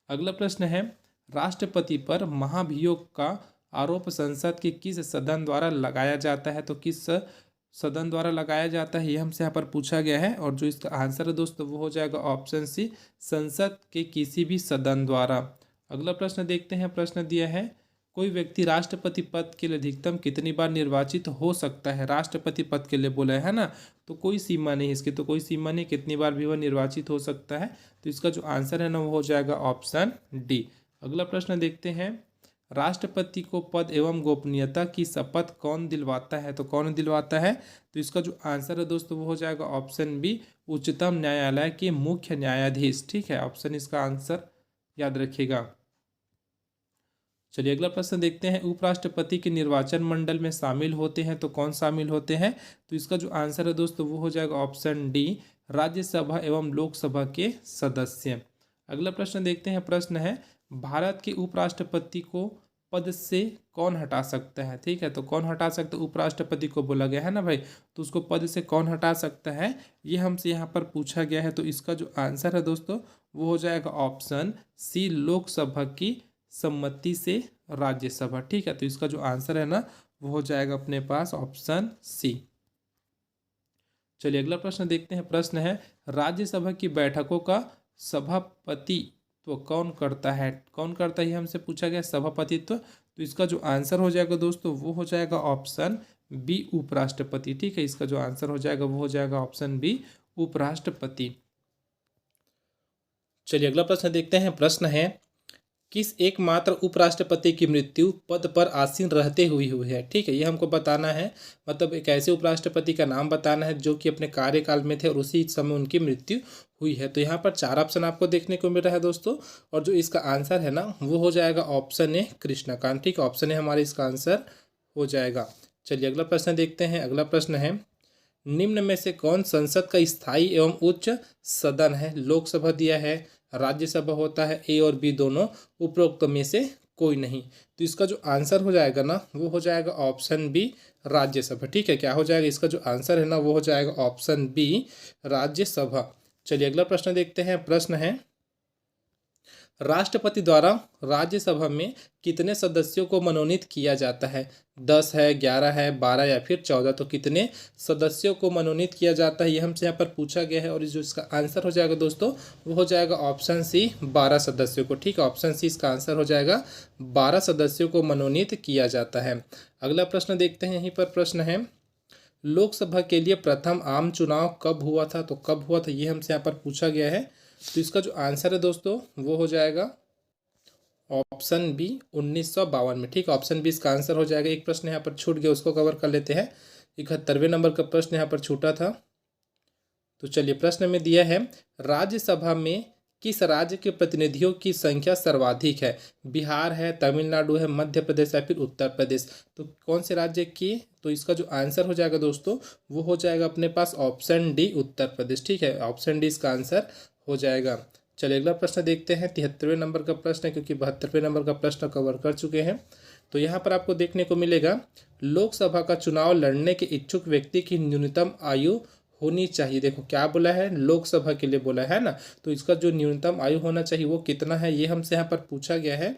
अगला प्रश्न है, राष्ट्रपति पर महाभियोग का आरोप संसद के किस सदन द्वारा लगाया जाता है? तो किस सदन द्वारा लगाया जाता है ये हमसे यहाँ पर पूछा गया है। और जो इसका आंसर है दोस्तों वो हो जाएगा ऑप्शन सी, संसद के किसी भी सदन द्वारा। अगला प्रश्न देखते हैं। प्रश्न दिया है, कोई व्यक्ति राष्ट्रपति पद के लिए अधिकतम कितनी बार निर्वाचित हो सकता है? राष्ट्रपति पद के लिए बोला है ना, तो कोई सीमा नहीं इसकी, तो कोई सीमा नहीं, कितनी बार भी वह निर्वाचित हो सकता है। तो इसका जो आंसर है ना वो हो जाएगा ऑप्शन डी। अगला प्रश्न देखते हैं, राष्ट्रपति को पद एवं गोपनीयता की शपथ कौन दिलवाता है? तो कौन दिलवाता है? तो इसका जो आंसर है दोस्तों वो हो जाएगा ऑप्शन बी, उच्चतम न्यायालय के मुख्य न्यायाधीश। ठीक है, ऑप्शन इसका आंसर याद रखिएगा। चलिए अगला प्रश्न देखते हैं, उपराष्ट्रपति के निर्वाचन मंडल में शामिल होते हैं, तो कौन शामिल होते हैं? तो इसका जो आंसर है दोस्तों वो हो जाएगा ऑप्शन डी, राज्यसभा एवं लोकसभा के सदस्य। अगला प्रश्न देखते हैं। प्रश्न है, भारत के उपराष्ट्रपति को पद से कौन हटा सकता है? ठीक है, तो कौन हटा सकता है? उपराष्ट्रपति को बोला गया है ना भाई, तो उसको पद से कौन हटा सकता है ये हमसे यहाँ पर पूछा गया है। तो इसका जो आंसर है दोस्तों वो हो जाएगा ऑप्शन सी, लोकसभा की सम्मति से राज्यसभा। ठीक है, तो इसका जो आंसर है ना वो हो जाएगा अपने पास ऑप्शन सी। चलिए अगला प्रश्न देखते हैं। प्रश्न है, राज्यसभा की बैठकों का सभापति तो कौन करता है? कौन करता है हमसे पूछा गया, सभापतित्व। तो इसका जो आंसर हो जाएगा दोस्तों वो हो जाएगा ऑप्शन बी, उपराष्ट्रपति। ठीक है, इसका जो आंसर हो जाएगा वो हो जाएगा ऑप्शन बी, उपराष्ट्रपति। चलिए अगला प्रश्न देखते हैं। प्रश्न है, किस एकमात्र उपराष्ट्रपति की मृत्यु पद पर आसीन रहते हुए हुई है। ठीक है, ये हमको बताना है, मतलब एक ऐसे उपराष्ट्रपति का नाम बताना है जो कि अपने कार्यकाल में थे और उसी समय उनकी मृत्यु हुई है। तो यहाँ पर 4 ऑप्शन आपको देखने को मिल रहा है दोस्तों, और जो इसका आंसर है ना वो हो जाएगा ऑप्शन ए कृष्णकांत। ठीक है, ऑप्शन ए हमारे इसका आंसर हो जाएगा। चलिए अगला प्रश्न देखते हैं। अगला प्रश्न है, निम्न में से कौन संसद का स्थायी एवं उच्च सदन है। लोकसभा दिया है, राज्यसभा होता है, ए और बी दोनों, उपरोक्त में से कोई नहीं। तो इसका जो आंसर हो जाएगा ना वो हो जाएगा ऑप्शन बी राज्यसभा। ठीक है, क्या हो जाएगा, इसका जो आंसर है ना वो हो जाएगा ऑप्शन बी राज्यसभा। चलिए अगला प्रश्न देखते हैं। प्रश्न है, राष्ट्रपति द्वारा राज्यसभा में कितने सदस्यों को मनोनीत किया जाता है। 10 है, 11 है, 12 या फिर 14। तो कितने सदस्यों को मनोनीत किया जाता है ये हमसे यहाँ पर पूछा गया है, और जो इसका आंसर हो जाएगा दोस्तों वो हो जाएगा ऑप्शन सी 12 सदस्यों को। ठीक है, ऑप्शन सी इसका आंसर हो जाएगा, 12 सदस्यों को मनोनीत किया जाता है। अगला प्रश्न देखते हैं। यहीं पर प्रश्न है, लोकसभा के लिए प्रथम आम चुनाव कब हुआ था। तो कब हुआ था ये हमसे यहाँ पर पूछा गया है। तो इसका जो आंसर है दोस्तों वो हो जाएगा ऑप्शन बी 1952 में। ठीक है, ऑप्शन बी इसका आंसर हो जाएगा। एक प्रश्न यहाँ पर छूट गया, उसको कवर कर लेते हैं। 71वें नंबर का प्रश्न यहाँ पर छूटा था। तो चलिए, प्रश्न में दिया है, राज्यसभा में किस राज्य के प्रतिनिधियों की संख्या सर्वाधिक है। बिहार है, तमिलनाडु है, मध्य प्रदेश या फिर उत्तर प्रदेश। तो कौन से राज्य की, तो इसका जो आंसर हो जाएगा दोस्तों वो हो जाएगा अपने पास ऑप्शन डी उत्तर प्रदेश। ठीक है, ऑप्शन डी इसका आंसर हो जाएगा। चलिए अगला प्रश्न देखते हैं। 73वें नंबर का प्रश्न है, क्योंकि 72वें नंबर का प्रश्न कवर कर चुके हैं। तो यहाँ पर आपको देखने को मिलेगा, लोकसभा का चुनाव लड़ने के इच्छुक व्यक्ति की न्यूनतम आयु होनी चाहिए। देखो क्या बोला है, लोकसभा के लिए बोला है ना, तो इसका जो न्यूनतम आयु होना चाहिए वो कितना है ये हमसे यहाँ पर पूछा गया है।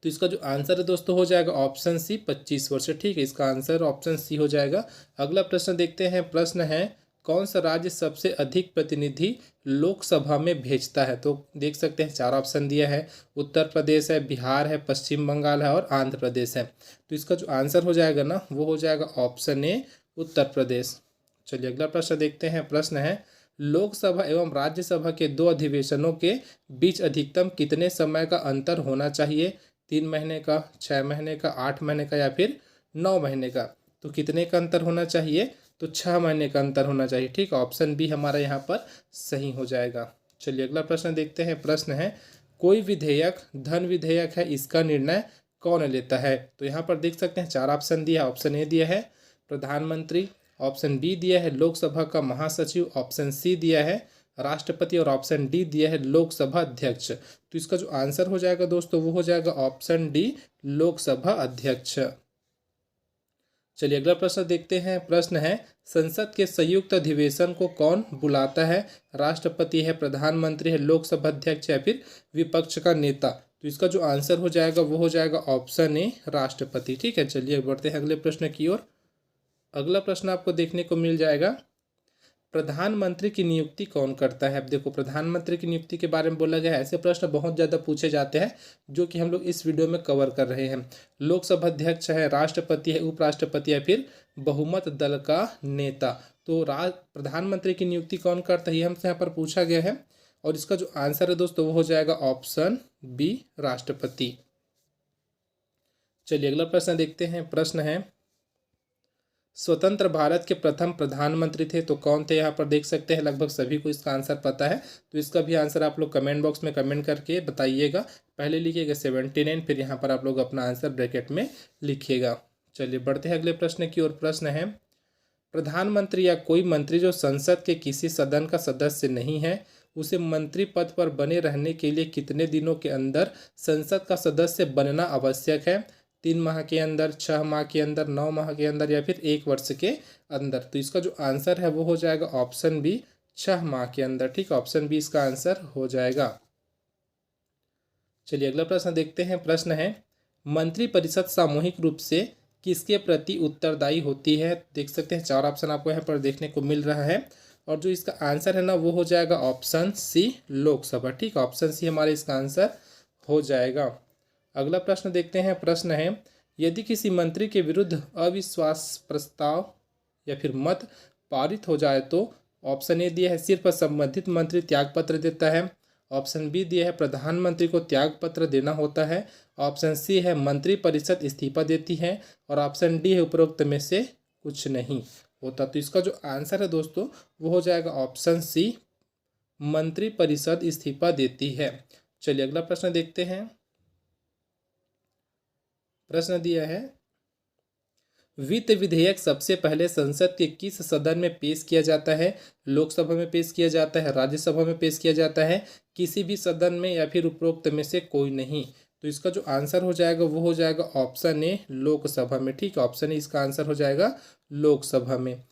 तो इसका जो आंसर है दोस्तों हो जाएगा ऑप्शन सी 25 वर्ष। ठीक है, इसका आंसर ऑप्शन सी हो जाएगा। अगला प्रश्न देखते हैं। प्रश्न है, कौन सा राज्य सबसे अधिक प्रतिनिधि लोकसभा में भेजता है। तो देख सकते हैं 4 ऑप्शन दिया है, उत्तर प्रदेश है, बिहार है, पश्चिम बंगाल है और आंध्र प्रदेश है। तो इसका जो आंसर हो जाएगा ना वो हो जाएगा ऑप्शन ए उत्तर प्रदेश। चलिए अगला प्रश्न देखते हैं। प्रश्न है, लोकसभा एवं राज्यसभा के 2 अधिवेशनों के बीच अधिकतम कितने समय का अंतर होना चाहिए। 3 महीने का, 6 महीने का, 8 महीने का या फिर 9 महीने का। तो कितने का अंतर होना चाहिए, तो 6 महीने का अंतर होना चाहिए। ठीक है, ऑप्शन बी हमारा यहाँ पर सही हो जाएगा। चलिए अगला प्रश्न देखते हैं। प्रश्न है, कोई विधेयक धन विधेयक है, इसका निर्णय कौन लेता है। तो यहाँ पर देख सकते हैं 4 ऑप्शन दिया है। ऑप्शन ए दिया है प्रधानमंत्री, ऑप्शन बी दिया है लोकसभा का महासचिव, ऑप्शन सी दिया है राष्ट्रपति और ऑप्शन डी दिया है लोकसभा अध्यक्ष। तो इसका जो आंसर हो जाएगा दोस्तों वो हो जाएगा ऑप्शन डी लोकसभा अध्यक्ष। चलिए अगला प्रश्न देखते हैं। प्रश्न है, संसद के संयुक्त अधिवेशन को कौन बुलाता है। राष्ट्रपति है, प्रधानमंत्री है, लोकसभा अध्यक्ष या फिर विपक्ष का नेता। तो इसका जो आंसर हो जाएगा वो हो जाएगा ऑप्शन ए राष्ट्रपति। ठीक है, चलिए बढ़ते हैं अगले प्रश्न की ओर। अगला प्रश्न आपको देखने को मिल जाएगा, प्रधानमंत्री की नियुक्ति कौन करता है। अब देखो प्रधानमंत्री की नियुक्ति के बारे में बोला गया है, ऐसे प्रश्न बहुत ज़्यादा पूछे जाते हैं जो कि हम लोग इस वीडियो में कवर कर रहे हैं। लोकसभा अध्यक्ष है, राष्ट्रपति है, उपराष्ट्रपति या फिर बहुमत दल का नेता। तो प्रधानमंत्री की नियुक्ति कौन करता है ये हमसे यहाँ पर पूछा गया है, और इसका जो आंसर है दोस्तों वो हो जाएगा ऑप्शन बी राष्ट्रपति। चलिए अगला प्रश्न देखते हैं। प्रश्न है, स्वतंत्र भारत के प्रथम प्रधानमंत्री थे तो कौन थे। यहाँ पर देख सकते हैं लगभग सभी को इसका आंसर पता है, तो इसका भी आंसर आप लोग कमेंट बॉक्स में कमेंट करके बताइएगा। पहले लिखिएगा 79, फिर यहाँ पर आप लोग अपना आंसर ब्रैकेट में लिखिएगा। चलिए बढ़ते हैं अगले प्रश्न की ओर। प्रश्न है, प्रधानमंत्री या कोई मंत्री जो संसद के किसी सदन का सदस्य नहीं है, उसे मंत्री पद पर बने रहने के लिए कितने दिनों के अंदर संसद का सदस्य बनना आवश्यक है। 3 माह के अंदर, 6 माह के अंदर, 9 माह के अंदर या फिर 1 वर्ष के अंदर। तो इसका जो आंसर है वो हो जाएगा ऑप्शन बी 6 माह के अंदर। ठीक है, ऑप्शन बी इसका आंसर हो जाएगा। चलिए अगला प्रश्न देखते हैं। प्रश्न है, मंत्रिपरिषद सामूहिक रूप से किसके प्रति उत्तरदायी होती है। देख सकते हैं 4 ऑप्शन आपको यहाँ पर देखने को मिल रहा है, और जो इसका आंसर है ना वो हो जाएगा ऑप्शन सी लोकसभा। ठीक है, ऑप्शन सी हमारे इसका आंसर हो जाएगा। अगला प्रश्न देखते हैं। प्रश्न है, यदि किसी मंत्री के विरुद्ध अविश्वास प्रस्ताव या फिर मत पारित हो जाए तो ऑप्शन ए दिया है सिर्फ संबंधित मंत्री त्यागपत्र देता है, ऑप्शन बी दिया है प्रधानमंत्री को त्याग पत्र देना होता है, ऑप्शन सी है मंत्रिपरिषद इस्तीफा देती है, और ऑप्शन डी है उपरोक्त में से कुछ नहीं होता। तो इसका जो आंसर है दोस्तों वो हो जाएगा ऑप्शन सी, मंत्रिपरिषद इस्तीफा देती है। चलिए अगला प्रश्न देखते हैं। प्रश्न दिया है वित्त विधेयक सबसे पहले संसद के किस सदन में पेश किया जाता है? लोकसभा में पेश किया जाता है, राज्यसभा में पेश किया जाता है, किसी भी सदन में, या फिर उपरोक्त में से कोई नहीं। तो इसका जो आंसर हो जाएगा वो हो जाएगा ऑप्शन ए, लोकसभा में। ठीक है, ऑप्शन ए इसका आंसर हो जाएगा लोकसभा में।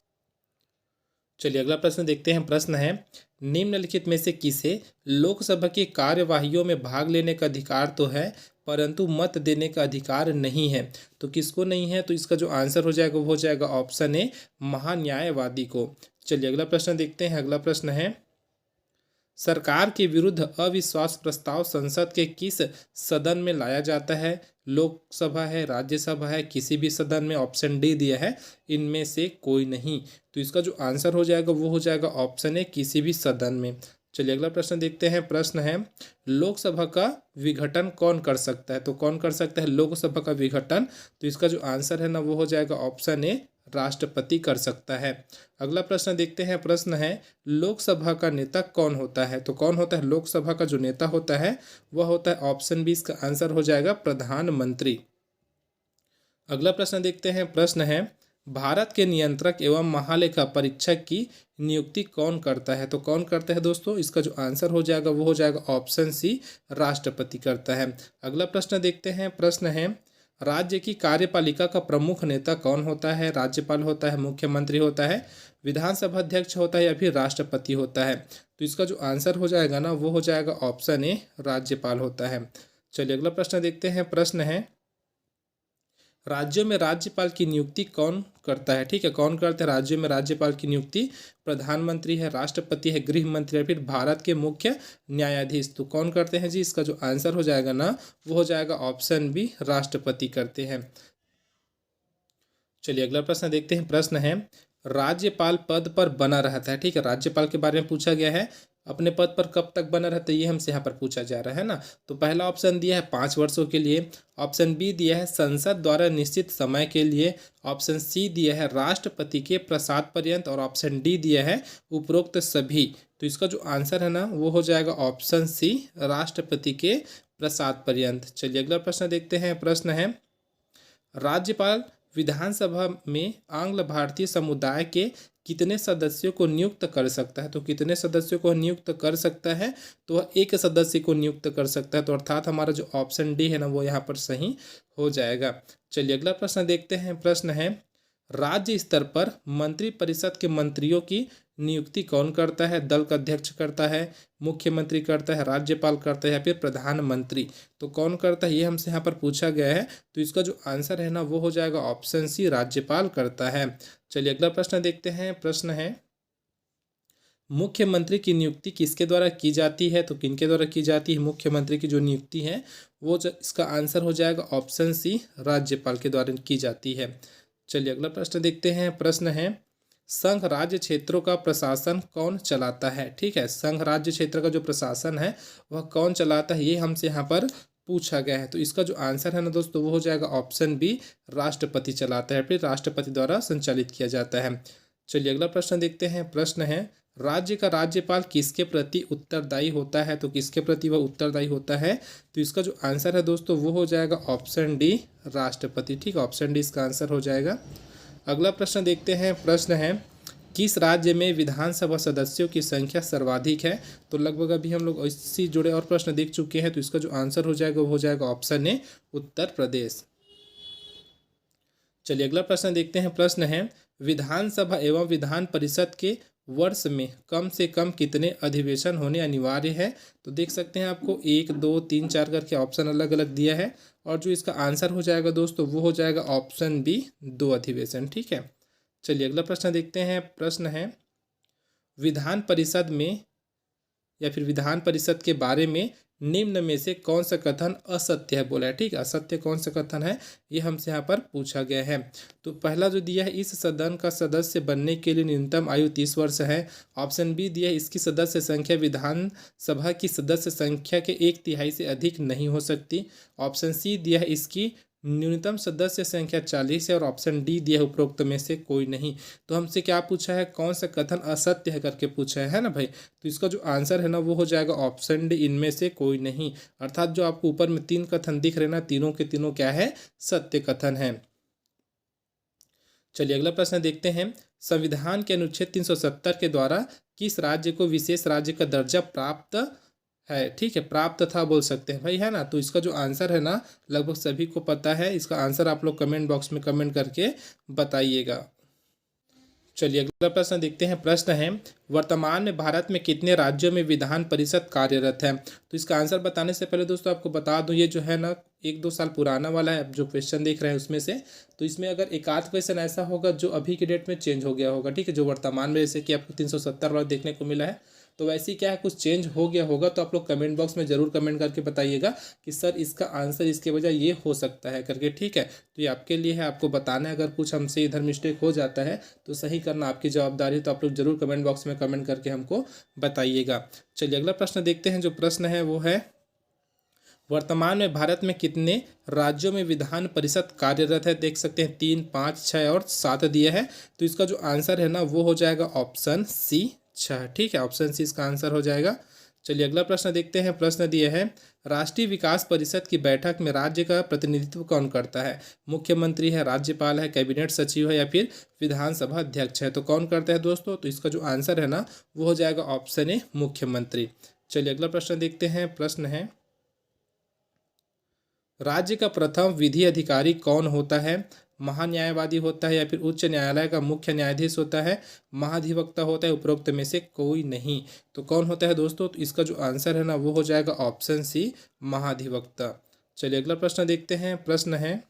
चलिए अगला प्रश्न देखते हैं। प्रश्न है निम्नलिखित में से किसे लोकसभा की कार्यवाहियों में भाग लेने का अधिकार तो है परंतु मत देने का अधिकार नहीं है? तो किसको नहीं है? तो इसका जो आंसर हो जाएगा वो हो जाएगा ऑप्शन ए, महान्यायवादी को। चलिए अगला प्रश्न देखते हैं। अगला प्रश्न है सरकार के विरुद्ध अविश्वास प्रस्ताव संसद के किस सदन में लाया जाता है? लोकसभा है, राज्यसभा है, किसी भी सदन में। ऑप्शन डी दिया है इनमें से कोई नहीं। तो इसका जो आंसर हो जाएगा वो हो जाएगा ऑप्शन ए, किसी भी सदन में। चलिए अगला प्रश्न देखते हैं। प्रश्न है लोकसभा का विघटन कौन कर सकता है? तो कौन कर सकता है लोकसभा का विघटन? तो इसका जो आंसर है ना वो हो जाएगा ऑप्शन ए, राष्ट्रपति कर सकता है। अगला प्रश्न देखते हैं। प्रश्न है लोकसभा का नेता कौन होता है? तो कौन होता है लोकसभा का जो नेता होता है वह होता है ऑप्शन बी, इसका आंसर हो जाएगा प्रधानमंत्री। अगला प्रश्न देखते हैं। प्रश्न है भारत के नियंत्रक एवं महालेखा परीक्षक की नियुक्ति कौन करता है? तो कौन करता है दोस्तों? इसका जो आंसर हो जाएगा वो हो जाएगा ऑप्शन सी, राष्ट्रपति करता है। अगला प्रश्न देखते हैं। प्रश्न है राज्य की कार्यपालिका का प्रमुख नेता कौन होता है? राज्यपाल होता है, मुख्यमंत्री होता है, विधानसभा अध्यक्ष होता है, या फिर राष्ट्रपति होता है? तो इसका जो आंसर हो जाएगा ना वो हो जाएगा ऑप्शन ए, राज्यपाल होता है। चलिए अगला प्रश्न देखते हैं। प्रश्न है राज्यों में राज्यपाल की नियुक्ति कौन करता है? ठीक है, कौन करता है राज्यों में राज्यपाल की नियुक्ति? प्रधानमंत्री है, राष्ट्रपति है, गृह मंत्री है, फिर भारत के मुख्य न्यायाधीश। तो कौन करते हैं जी? इसका जो आंसर हो जाएगा ना वो हो जाएगा ऑप्शन बी, राष्ट्रपति करते हैं। चलिए अगला प्रश्न देखते हैं। प्रश्न है राज्यपाल पद पर बना रहता है। ठीक है, राज्यपाल के बारे में पूछा गया है, अपने पद पर कब तक बना रहता है ये हमसे यहाँ पर पूछा जा रहा है ना। तो पहला ऑप्शन दिया है 5 वर्षों के लिए, ऑप्शन बी दिया है संसद द्वारा निश्चित समय के लिए, ऑप्शन सी दिया है राष्ट्रपति के प्रसाद पर्यंत, और ऑप्शन डी दिया है उपरोक्त सभी। तो इसका जो आंसर है ना वो हो जाएगा ऑप्शन सी, राष्ट्रपति के प्रसाद पर्यंत। चलिए अगला प्रश्न देखते हैं। प्रश्न है राज्यपाल विधानसभा में आंग्ल भारतीय समुदाय के कितने सदस्यों को नियुक्त कर सकता है? तो कितने सदस्यों को नियुक्त कर सकता है? तो वह एक सदस्य को नियुक्त कर सकता है। तो अर्थात हमारा जो ऑप्शन डी है ना वो यहाँ पर सही हो जाएगा। चलिए अगला प्रश्न देखते हैं। प्रश्न है राज्य स्तर पर मंत्रिपरिषद के मंत्रियों की नियुक्ति कौन करता है? दल का अध्यक्ष करता है, मुख्यमंत्री करता है, राज्यपाल करता है, या फिर प्रधानमंत्री? तो कौन करता है ये हमसे यहाँ पर पूछा गया है। तो इसका जो आंसर है ना वो हो जाएगा ऑप्शन सी, राज्यपाल करता है। चलिए अगला प्रश्न देखते हैं। प्रश्न है मुख्यमंत्री की नियुक्ति किसके द्वारा की जाती है? तो किनके द्वारा की जाती है मुख्यमंत्री की जो नियुक्ति है वो इसका आंसर हो जाएगा ऑप्शन सी, राज्यपाल के द्वारा की जाती है। चलिए अगला प्रश्न देखते हैं। प्रश्न है संघ राज्य क्षेत्रों का प्रशासन कौन चलाता है? ठीक है, संघ राज्य क्षेत्र का जो प्रशासन है वह कौन चलाता है ये हमसे यहाँ पर पूछा गया है। तो इसका जो आंसर है ना दोस्तों वो हो जाएगा ऑप्शन बी, राष्ट्रपति चलाता है, फिर राष्ट्रपति द्वारा संचालित किया जाता है। चलिए अगला प्रश्न देखते हैं। प्रश्न है राज्य का राज्यपाल किसके प्रति उत्तरदायी होता है? तो किसके प्रति वह उत्तरदायी होता है? तो इसका जो आंसर है दोस्तों वो हो जाएगा ऑप्शन डी, राष्ट्रपति। ठीक है, ऑप्शन डी इसका आंसर हो जाएगा। अगला प्रश्न देखते हैं। प्रश्न है किस राज्य में विधानसभा सदस्यों की संख्या सर्वाधिक है? तो लगभग अभी हम लोग इससे जुड़े और प्रश्न देख चुके हैं। तो इसका जो आंसर हो जाएगा वो हो जाएगा ऑप्शन ए, उत्तर प्रदेश। चलिए अगला प्रश्न देखते हैं। प्रश्न है विधानसभा एवं विधान परिषद के वर्ष में कम से कम कितने अधिवेशन होने अनिवार्य है? तो देख सकते हैं आपको 1, 2, 3, 4 करके ऑप्शन अलग अलग दिया है, और जो इसका आंसर हो जाएगा दोस्तों वो हो जाएगा ऑप्शन बी, 2 अधिवेशन। ठीक है, चलिए अगला प्रश्न देखते हैं। प्रश्न है विधान परिषद में या फिर विधान परिषद के बारे में निम्न में से कौन सा कथन असत्य है बोला है। ठीक है, असत्य कौन सा कथन है ये हमसे यहाँ पर पूछा गया है। तो पहला जो दिया है, इस सदन का सदस्य बनने के लिए न्यूनतम आयु 30 वर्ष है। ऑप्शन बी दिया है, इसकी सदस्य संख्या विधानसभा की सदस्य संख्या के 1/3 से अधिक नहीं हो सकती। ऑप्शन सी दिया है, इसकी न्यूनतम सदस्य संख्या 40 है। और ऑप्शन डी दिया है, उपरोक्त में से कोई नहीं। तो हमसे क्या पूछा है, कौन सा कथन असत्य है करके पूछा है ना भाई। तो इसका जो आंसर है ना वो हो जाएगा ऑप्शन डी, इनमें से कोई नहीं। अर्थात जो आपको ऊपर में 3 कथन दिख रहे ना, तीनों के तीनों क्या है, सत्य कथन है। चलिए अगला प्रश्न देखते हैं। संविधान के अनुच्छेद 370 के द्वारा किस राज्य को विशेष राज्य का दर्जा प्राप्त है। ठीक है, प्राप्त था बोल सकते हैं भाई, है ना। तो इसका जो आंसर है ना लगभग सभी को पता है। इसका आंसर आप लोग कमेंट बॉक्स में कमेंट करके बताइएगा। चलिए अगला प्रश्न देखते हैं। प्रश्न है, वर्तमान में भारत में कितने राज्यों में विधान परिषद कार्यरत है। तो इसका आंसर बताने से पहले दोस्तों आपको बता दूं, ये जो है ना 1-2 साल पुराना वाला है जो क्वेश्चन देख रहे हैं उसमें से। तो इसमें अगर एक आध क्वेश्चन ऐसा होगा जो अभी के डेट में चेंज हो गया होगा। ठीक है, जो वर्तमान में जैसे कि आपको 370 वाला देखने को मिला है, तो वैसे ही क्या है कुछ चेंज हो गया होगा। तो आप लोग कमेंट बॉक्स में ज़रूर कमेंट करके बताइएगा कि सर इसका आंसर इसके बजाय ये हो सकता है करके। ठीक है, तो ये आपके लिए है, आपको बताना है। अगर कुछ हमसे इधर मिस्टेक हो जाता है तो सही करना आपकी जवाबदारी। तो आप लोग जरूर कमेंट बॉक्स में कमेंट करके हमको बताइएगा। चलिए अगला प्रश्न देखते हैं। जो प्रश्न है वो है, वर्तमान में भारत में कितने राज्यों में विधान परिषद कार्यरत है। देख सकते हैं 3, 5, 6 और 7 दिया है। तो इसका जो आंसर है ना वो हो जाएगा ऑप्शन सी 6। ठीक है, ऑप्शन सी इसका आंसर हो जाएगा। चलिए अगला प्रश्न देखते हैं। प्रश्न दिया है, राष्ट्रीय विकास परिषद की बैठक में राज्य का प्रतिनिधित्व कौन करता है। मुख्यमंत्री है, राज्यपाल है, कैबिनेट सचिव है या फिर विधानसभा अध्यक्ष है। तो कौन करता है दोस्तों। तो इसका जो आंसर है ना वो हो जाएगा ऑप्शन ए, मुख्यमंत्री। चलिए अगला प्रश्न देखते हैं। प्रश्न है, राज्य का प्रथम विधि अधिकारी कौन होता है। महान्यायवादी होता है या फिर उच्च न्यायालय का मुख्य न्यायाधीश होता है, महाधिवक्ता होता है, उपरोक्त में से कोई नहीं। तो कौन होता है दोस्तों। तो इसका जो आंसर है ना वो हो जाएगा ऑप्शन सी, महाधिवक्ता। चलिए अगला प्रश्न देखते हैं। प्रश्न है,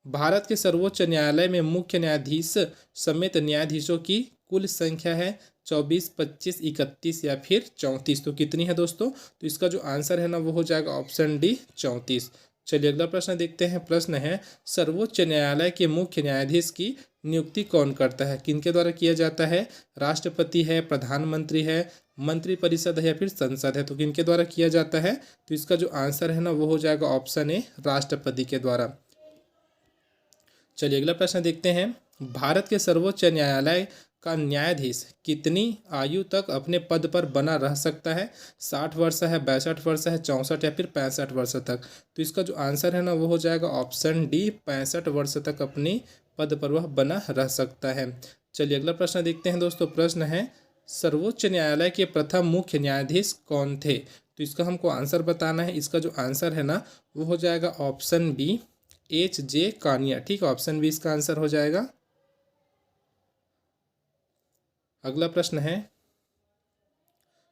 भारत के सर्वोच्च न्यायालय में मुख्य न्यायाधीश समेत न्यायाधीशों की कुल संख्या है 24, 25, 31 या फिर 34। तो कितनी है दोस्तों। तो इसका जो आंसर है ना वो हो जाएगा ऑप्शन डी, 34। चलिए अगला प्रश्न देखते हैं। प्रश्न है, सर्वोच्च न्यायालय के मुख्य न्यायाधीश की नियुक्ति कौन करता है, किनके द्वारा किया जाता है। राष्ट्रपति है, प्रधानमंत्री है, मंत्रिपरिषद है या फिर संसद है। तो किनके द्वारा किया जाता है। तो इसका जो आंसर है ना वो हो जाएगा ऑप्शन ए, राष्ट्रपति के द्वारा। चलिए अगला प्रश्न देखते हैं। भारत के सर्वोच्च न्यायालय का न्यायाधीश कितनी आयु तक अपने पद पर बना रह सकता है। 60 वर्ष है, 62 वर्ष है, 64 या फिर 65 वर्ष तक। तो इसका जो आंसर है ना वो हो जाएगा ऑप्शन डी, 65 वर्ष तक अपनी पद पर वह बना रह सकता है। चलिए अगला प्रश्न देखते हैं दोस्तों। प्रश्न है, सर्वोच्च न्यायालय के प्रथम मुख्य न्यायाधीश कौन थे। तो इसका हमको आंसर बताना है। इसका जो आंसर है ना वो हो जाएगा ऑप्शन बी, H.J. कानिया। ठीक है, ऑप्शन बी इसका आंसर हो जाएगा। अगला प्रश्न है,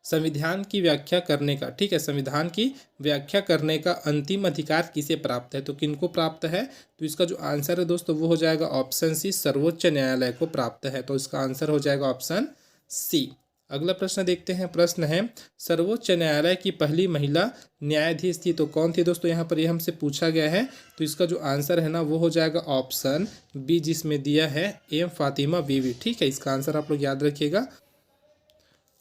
संविधान की व्याख्या करने का, ठीक है, संविधान की व्याख्या करने का अंतिम अधिकार किसे प्राप्त है। तो किनको प्राप्त है। तो इसका जो आंसर है दोस्तों वो हो जाएगा ऑप्शन सी, सर्वोच्च न्यायालय को प्राप्त है। तो इसका आंसर हो जाएगा ऑप्शन सी। अगला प्रश्न देखते हैं। प्रश्न है, सर्वोच्च न्यायालय की पहली महिला न्यायाधीश थी। तो कौन थी दोस्तों, यहाँ पर ये हमसे पूछा गया है। तो इसका जो आंसर है ना वो हो जाएगा ऑप्शन बी, जिसमें दिया है एम फातिमा बीवी। ठीक है, इसका आंसर आप लोग याद रखिएगा।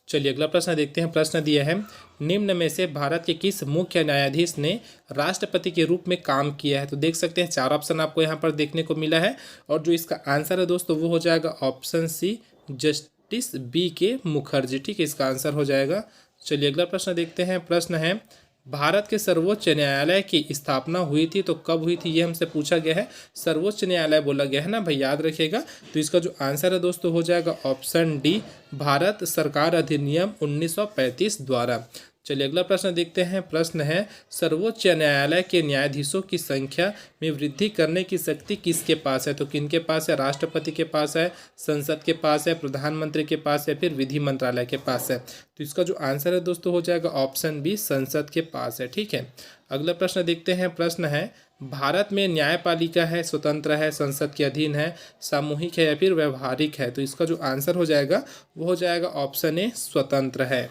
चलिए अगला प्रश्न देखते हैं। प्रश्न दिया है, निम्न में से भारत के किस मुख्य न्यायाधीश ने राष्ट्रपति के रूप में काम किया है। तो देख सकते हैं 4 ऑप्शन आपको यहाँ पर देखने को मिला है। और जो इसका आंसर है दोस्तों वो हो जाएगा ऑप्शन सी, जस्टिस बी के मुखर्जी। ठीक है, इसका आंसर हो जाएगा। चलिए अगला प्रश्न देखते हैं। प्रश्न है, भारत के सर्वोच्च न्यायालय की स्थापना हुई थी तो कब हुई थी, ये हमसे पूछा गया है। सर्वोच्च न्यायालय बोला गया है ना भाई, याद रखिएगा। तो इसका जो आंसर है दोस्तों हो जाएगा ऑप्शन डी, भारत सरकार अधिनियम 1935 द्वारा। चलिए अगला प्रश्न देखते हैं। प्रश्न है, सर्वोच्च न्यायालय के न्यायाधीशों की संख्या में वृद्धि करने की शक्ति किसके पास है। तो किनके पास है। राष्ट्रपति के पास है, संसद के पास है, प्रधानमंत्री के पास है, फिर विधि मंत्रालय के पास है। तो इसका जो आंसर है दोस्तों हो जाएगा ऑप्शन बी, संसद के पास है। ठीक है, अगला प्रश्न देखते हैं। प्रश्न है, भारत में न्यायपालिका है, स्वतंत्र है, संसद के अधीन है, सामूहिक है या फिर व्यवहारिक है। तो इसका जो आंसर हो जाएगा वो हो जाएगा ऑप्शन ए, स्वतंत्र है।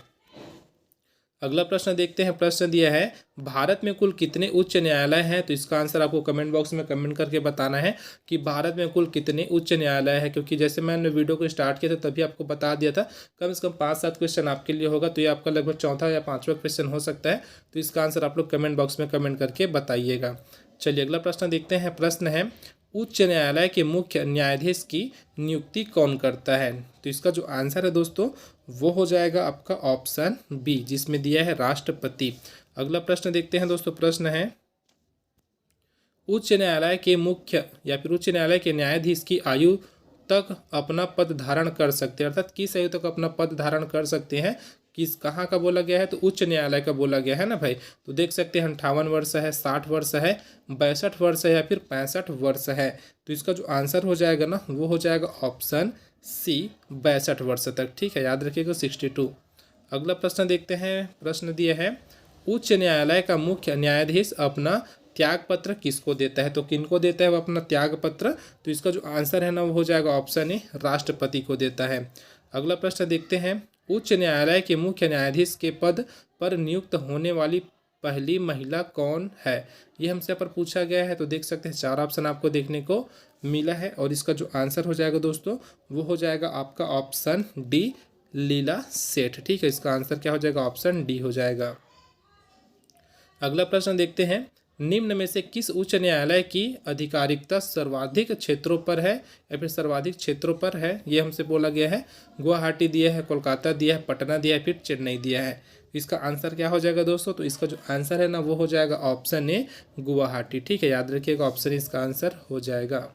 अगला प्रश्न देखते हैं। प्रश्न दिया है भारत में कुल कितने उच्च न्यायालय हैं। तो इसका आंसर आपको कमेंट बॉक्स में कमेंट करके बताना है कि भारत में कुल कितने उच्च न्यायालय हैं, क्योंकि जैसे मैंने वीडियो को स्टार्ट किया था तभी आपको बता दिया था कम से कम 5-7 क्वेश्चन आपके लिए होगा, तो ये आपका लगभग चौथा या पाँचवा क्वेश्चन हो सकता है। तो इसका आंसर आप लोग कमेंट बॉक्स में कमेंट करके बताइएगा। चलिए अगला प्रश्न देखते हैं। प्रश्न है उच्च न्यायालय के मुख्य न्यायाधीश की नियुक्ति कौन करता है। तो इसका जो आंसर है दोस्तों वो हो जाएगा आपका ऑप्शन बी, जिसमें दिया है राष्ट्रपति। अगला प्रश्न देखते हैं दोस्तों। प्रश्न है उच्च न्यायालय के मुख्य या फिर उच्च न्यायालय के न्यायाधीश की आयु तक अपना पद धारण कर सकते हैं, अर्थात किस आयु तक अपना पद धारण कर सकते हैं, किस कहाँ का बोला गया है, तो उच्च न्यायालय का बोला गया है ना भाई। तो देख सकते हैं 58 वर्ष है, 60 वर्ष है, 62 वर्ष है या फिर 65 वर्ष है। तो इसका जो आंसर हो जाएगा ना वो हो जाएगा ऑप्शन सी, 62 वर्ष तक। ठीक है, याद रखिएगा 62। अगला प्रश्न देखते हैं। प्रश्न दिया है उच्च न्यायालय का मुख्य न्यायाधीश अपना त्याग पत्र किसको देता है। तो किनको देता है वो अपना त्याग पत्र। तो इसका जो आंसर है ना वो हो जाएगा ऑप्शन ए, राष्ट्रपति को देता है। अगला प्रश्न देखते हैं उच्च न्यायालय के मुख्य न्यायाधीश के पद पर नियुक्त होने वाली पहली महिला कौन है। ये हमसे यहाँ पर पूछा गया है। तो देख सकते हैं 4 ऑप्शन आपको देखने को मिला है और इसका जो आंसर हो जाएगा दोस्तों वो हो जाएगा आपका ऑप्शन डी, लीला सेठ। ठीक है, इसका आंसर क्या हो जाएगा, ऑप्शन डी हो जाएगा। अगला प्रश्न देखते हैं निम्न में से किस उच्च न्यायालय की आधिकारिकता सर्वाधिक क्षेत्रों पर है या फिर सर्वाधिक क्षेत्रों पर है। ये हमसे बोला गया है गुवाहाटी दिया है, कोलकाता दिया है, पटना दिया है, फिर चेन्नई दिया है। इसका आंसर क्या हो जाएगा दोस्तों। तो इसका जो आंसर है ना वो हो जाएगा ऑप्शन ए, गुवाहाटी। ठीक है, याद रखिएगा ऑप्शन इसका आंसर हो जाएगा।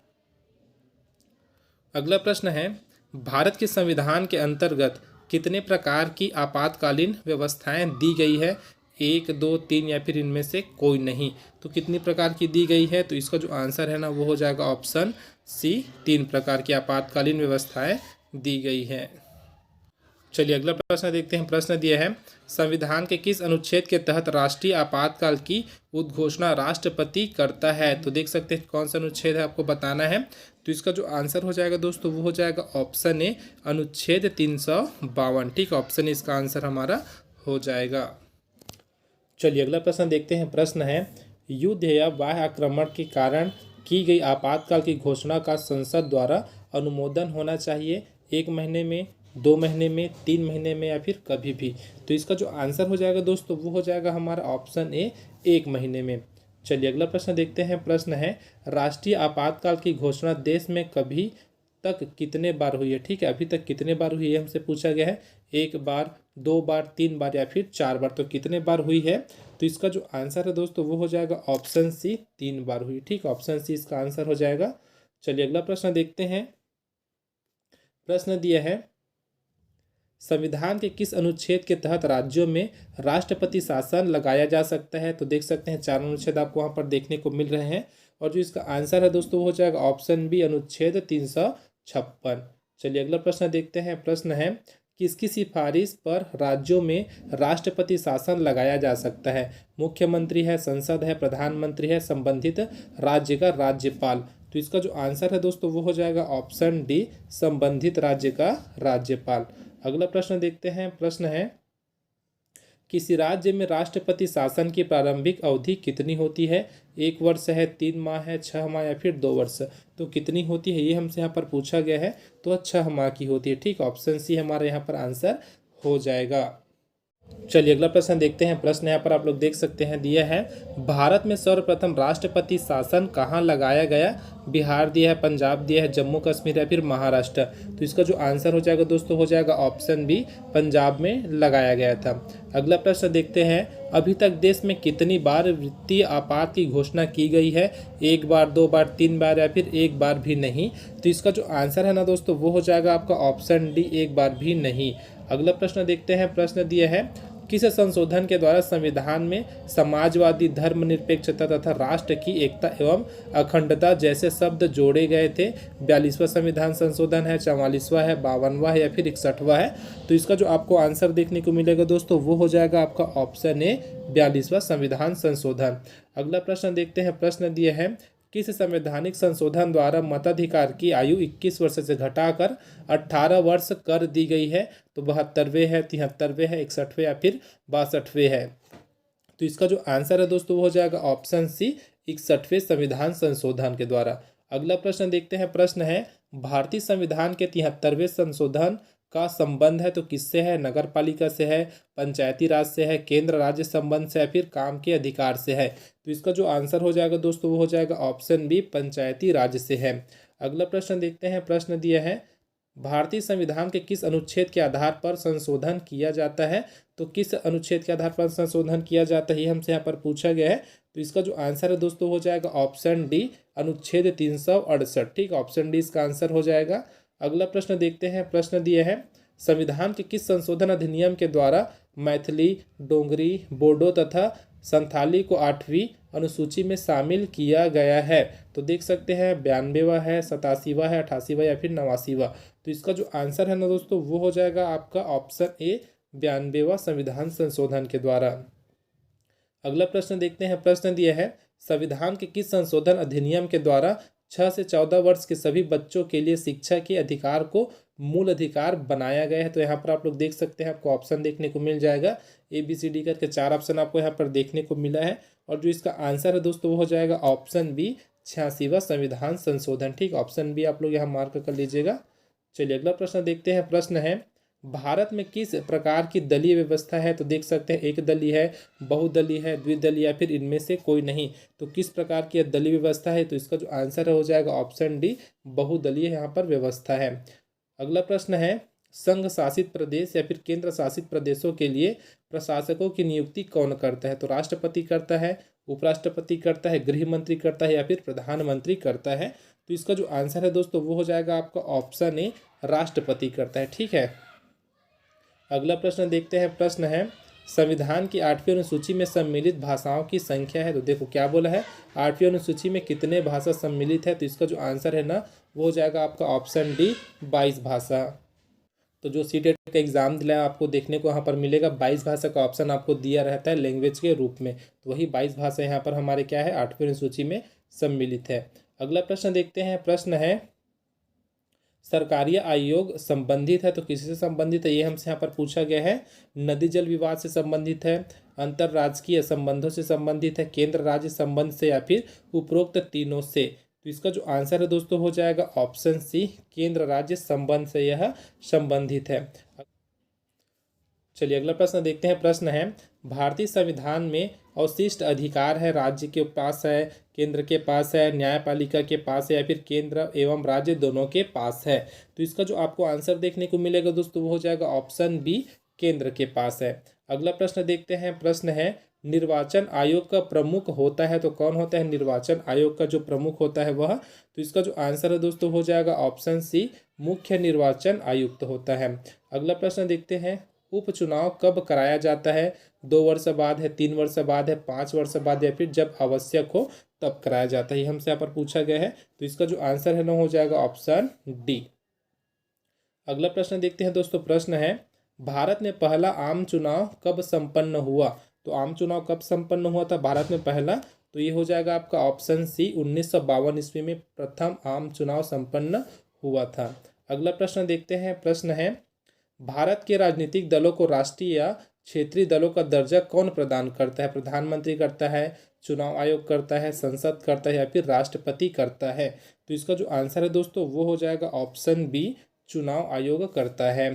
अगला प्रश्न है भारत के संविधान के अंतर्गत कितने प्रकार की आपातकालीन व्यवस्थाएं दी गई है। 1, 2, 3 या फिर इनमें से कोई नहीं। तो कितनी प्रकार की दी गई है। तो इसका जो आंसर है ना वो हो जाएगा ऑप्शन सी, 3 प्रकार की आपातकालीन व्यवस्थाएं दी गई है। चलिए अगला प्रश्न देखते हैं। प्रश्न दिया है संविधान के किस अनुच्छेद के तहत राष्ट्रीय आपातकाल की उद्घोषणा राष्ट्रपति करता है। तो देख सकते हैं कौन सा अनुच्छेद है आपको बताना है। तो इसका जो आंसर हो जाएगा दोस्तों वो हो जाएगा ऑप्शन ए, अनुच्छेद 352। ठीक, ऑप्शन इसका आंसर हमारा हो जाएगा। चलिए अगला प्रश्न देखते हैं। प्रश्न है युद्ध या बाह्य आक्रमण के कारण की गई आपातकाल की घोषणा का संसद द्वारा अनुमोदन होना चाहिए 1 महीने में, 2 महीने में, 3 महीने में या फिर कभी भी। तो इसका जो आंसर हो जाएगा दोस्तों वो हो जाएगा हमारा ऑप्शन ए, 1 महीने में। चलिए अगला प्रश्न देखते हैं। प्रश्न है राष्ट्रीय आपातकाल की घोषणा देश में कभी तक कितने बार हुई है। ठीक है, अभी तक कितने बार हुई है हमसे पूछा गया है। 1 बार, 2 बार, 3 बार या फिर 4 बार। तो कितने बार हुई है। तो इसका जो आंसर है दोस्तों वो हो जाएगा ऑप्शन सी, 3 बार हुई। ठीक, ऑप्शन सी इसका आंसर हो जाएगा। चलिए अगला प्रश्न देखते हैं। प्रश्न दिया है संविधान के किस अनुच्छेद के तहत राज्यों में राष्ट्रपति शासन लगाया जा सकता है। तो देख सकते हैं 4 अनुच्छेद आपको वहाँ पर देखने को मिल रहे हैं और जो इसका आंसर है दोस्तों वो हो जाएगा ऑप्शन बी, अनुच्छेद 356। चलिए अगला प्रश्न देखते हैं। प्रश्न है किसकी सिफारिश पर राज्यों में राष्ट्रपति शासन लगाया जा सकता है। मुख्यमंत्री है, संसद है, प्रधानमंत्री है, संबंधित राज्य का राज्यपाल। तो इसका जो आंसर है दोस्तों वो हो जाएगा ऑप्शन डी, संबंधित राज्य का राज्यपाल। अगला प्रश्न देखते हैं। प्रश्न है किसी राज्य में राष्ट्रपति शासन की प्रारंभिक अवधि कितनी होती है। 1 वर्ष है, 3 माह है, 6 माह या फिर 2 वर्ष। तो कितनी होती है ये हमसे यहाँ पर पूछा गया है। तो 6 माह की होती है। ठीक, ऑप्शन सी हमारे यहाँ पर आंसर हो जाएगा। चलिए अगला प्रश्न देखते हैं। प्रश्न यहाँ पर आप लोग देख सकते हैं दिया है भारत में सर्वप्रथम राष्ट्रपति शासन कहाँ लगाया गया। बिहार दिया है, पंजाब दिया है, जम्मू कश्मीर या फिर महाराष्ट्र। तो इसका जो आंसर हो जाएगा दोस्तों हो जाएगा ऑप्शन बी, पंजाब में लगाया गया था। अगला प्रश्न देखते हैं अभी तक देश में कितनी बार वित्तीय आपात की घोषणा की गई है। 1 बार, 2 बार, 3 बार या फिर 1 बार भी नहीं। तो इसका जो आंसर है ना दोस्तों वो हो जाएगा आपका ऑप्शन डी, 1 बार भी नहीं। अगला प्रश्न देखते हैं। प्रश्न दिया है किस संशोधन के द्वारा संविधान में समाजवादी, धर्मनिरपेक्षता तथा राष्ट्र की एकता एवं अखंडता जैसे शब्द जोड़े गए थे। 42वां संविधान संशोधन है, 44वां है, 52वां है या फिर 61वां है। तो इसका जो आपको आंसर देखने को मिलेगा दोस्तों वो हो जाएगा आपका ऑप्शन ए, 42वां संविधान संशोधन। अगला प्रश्न देखते हैं। प्रश्न दिया है किस संवैधानिक संशोधन द्वारा मताधिकार की आयु 21 वर्ष से घटाकर 18 वर्ष कर दी गई है? तो 72वें है, 73वें है, 61वें या फिर 62वें है? तो इसका जो आंसर है दोस्तों वो हो जाएगा ऑप्शन सी, 61वें संविधान संशोधन के द्वारा। अगला प्रश्न देखते हैं। प्रश्न है, भारतीय संविधान के 73वें संशोधन का संबंध है तो किससे है? नगर पालिका से है, पंचायती राज से है, केंद्र राज्य संबंध से, या फिर काम के अधिकार से है? तो इसका जो आंसर हो जाएगा दोस्तों वो हो जाएगा ऑप्शन बी, पंचायती राज से है। अगला प्रश्न देखते हैं। प्रश्न दिया है, भारतीय संविधान के किस अनुच्छेद के आधार पर संशोधन किया जाता है? तो किस अनुच्छेद के आधार पर संशोधन किया जाता है ये हमसे यहाँ पर पूछा गया है। तो इसका जो आंसर है दोस्तों हो जाएगा ऑप्शन डी, अनुच्छेद 368। ठीक, ऑप्शन डी इसका आंसर हो जाएगा। अगला प्रश्न देखते हैं। प्रश्न दिया है, संविधान के किस संशोधन अधिनियम के द्वारा मैथिली, डोगरी, बोडो तथा संथाली को 8वीं अनुसूची में शामिल किया गया है? तो देख सकते हैं 92वां है, 87वां है, 88वां या फिर 89वां? तो इसका जो आंसर है ना दोस्तों वो हो जाएगा आपका ऑप्शन ए, 92वां संविधान संशोधन के द्वारा। अगला प्रश्न देखते हैं। प्रश्न दिया है, संविधान के किस संशोधन अधिनियम के द्वारा 6 से 14 वर्ष के सभी बच्चों के लिए शिक्षा के अधिकार को मूल अधिकार बनाया गया है? तो यहाँ पर आप लोग देख सकते हैं, आपको ऑप्शन देखने को मिल जाएगा, ABCD करके 4 ऑप्शन आपको यहाँ पर देखने को मिला है। और जो इसका आंसर है दोस्तों वो हो जाएगा ऑप्शन बी, 86वां संविधान संशोधन। ठीक, ऑप्शन बी आप लोग यहाँ मार्क कर लीजिएगा। चलिए अगला प्रश्न देखते हैं। प्रश्न है, भारत में किस प्रकार की दलीय व्यवस्था है? तो देख सकते हैं एक दलीय है, बहुदलीय है, द्विदलीय या फिर इनमें से कोई नहीं? तो किस प्रकार की दलीय व्यवस्था है? तो इसका जो आंसर हो जाएगा ऑप्शन डी, बहुदलीय यहाँ पर व्यवस्था है। अगला प्रश्न है, संघ शासित प्रदेश या फिर केंद्र शासित प्रदेशों के लिए प्रशासकों की नियुक्ति कौन करता है? तो राष्ट्रपति करता है, उपराष्ट्रपति करता है, गृह मंत्री करता है या फिर प्रधानमंत्री करता है? तो इसका जो आंसर है दोस्तों वो हो जाएगा आपका ऑप्शन ए, राष्ट्रपति करता है। ठीक है, अगला प्रश्न देखते हैं। प्रश्न है, संविधान की 8वीं अनुसूची में सम्मिलित भाषाओं की संख्या है? तो देखो क्या बोला है, 8वीं अनुसूची में कितने भाषा सम्मिलित है? तो इसका जो आंसर है ना वो हो जाएगा आपका ऑप्शन डी, 22 भाषा। तो जो सीटेट का एग्जाम दिलाया आपको देखने को यहाँ पर मिलेगा, 22 भाषा का ऑप्शन आपको दिया रहता है लैंग्वेज के रूप में। तो वही 22 भाषा यहाँ पर हमारे क्या है, 8वीं अनुसूची में सम्मिलित है। अगला प्रश्न देखते हैं। प्रश्न है, सरकारी आयोग संबंधित है तो किससे संबंधित है? ये हमसे यहाँ पर पूछा गया है। नदी जल विवाद से संबंधित है, अंतरराजकीय संबंधों से संबंधित है, केंद्र राज्य संबंध से, या फिर उपरोक्त तीनों से? तो इसका जो आंसर है दोस्तों हो जाएगा ऑप्शन सी, केंद्र राज्य संबंध से यह संबंधित है। चलिए अगला प्रश्न देखते हैं। प्रश्न है, भारतीय संविधान में अवशिष्ट अधिकार है राज्य के पास है, केंद्र के पास है, न्यायपालिका के पास है, या फिर केंद्र एवं राज्य दोनों के पास है? तो इसका जो आपको आंसर देखने को मिलेगा दोस्तों वो हो जाएगा ऑप्शन बी, केंद्र के पास है। अगला प्रश्न देखते हैं। प्रश्न है, निर्वाचन आयोग का प्रमुख होता है तो कौन होता है? निर्वाचन आयोग का जो प्रमुख होता है वह? तो इसका जो आंसर है दोस्तों हो जाएगा ऑप्शन सी, मुख्य निर्वाचन आयुक्त होता है। अगला प्रश्न देखते हैं, उपचुनाव कब कराया जाता है? 2 वर्ष बाद है, 3 वर्ष बाद है, 5 वर्ष बाद, या फिर जब आवश्यक हो तब कराया जाता है? ये हमसे यहाँ पर पूछा गया है। तो इसका जो आंसर है ना हो जाएगा ऑप्शन डी। अगला प्रश्न देखते हैं दोस्तों। प्रश्न है, भारत में पहला आम चुनाव कब संपन्न हुआ? तो आम चुनाव कब संपन्न हुआ था भारत में पहला? तो ये हो जाएगा आपका ऑप्शन सी, 1952 ईस्वी में प्रथम आम चुनाव संपन्न हुआ था। अगला प्रश्न देखते हैं। प्रश्न है, भारत के राजनीतिक दलों को राष्ट्रीय या क्षेत्रीय दलों का दर्जा कौन प्रदान करता है? प्रधानमंत्री करता है, चुनाव आयोग करता है, संसद करता है, या फिर राष्ट्रपति करता है? तो इसका जो आंसर है दोस्तों वो हो जाएगा ऑप्शन बी, चुनाव आयोग करता है।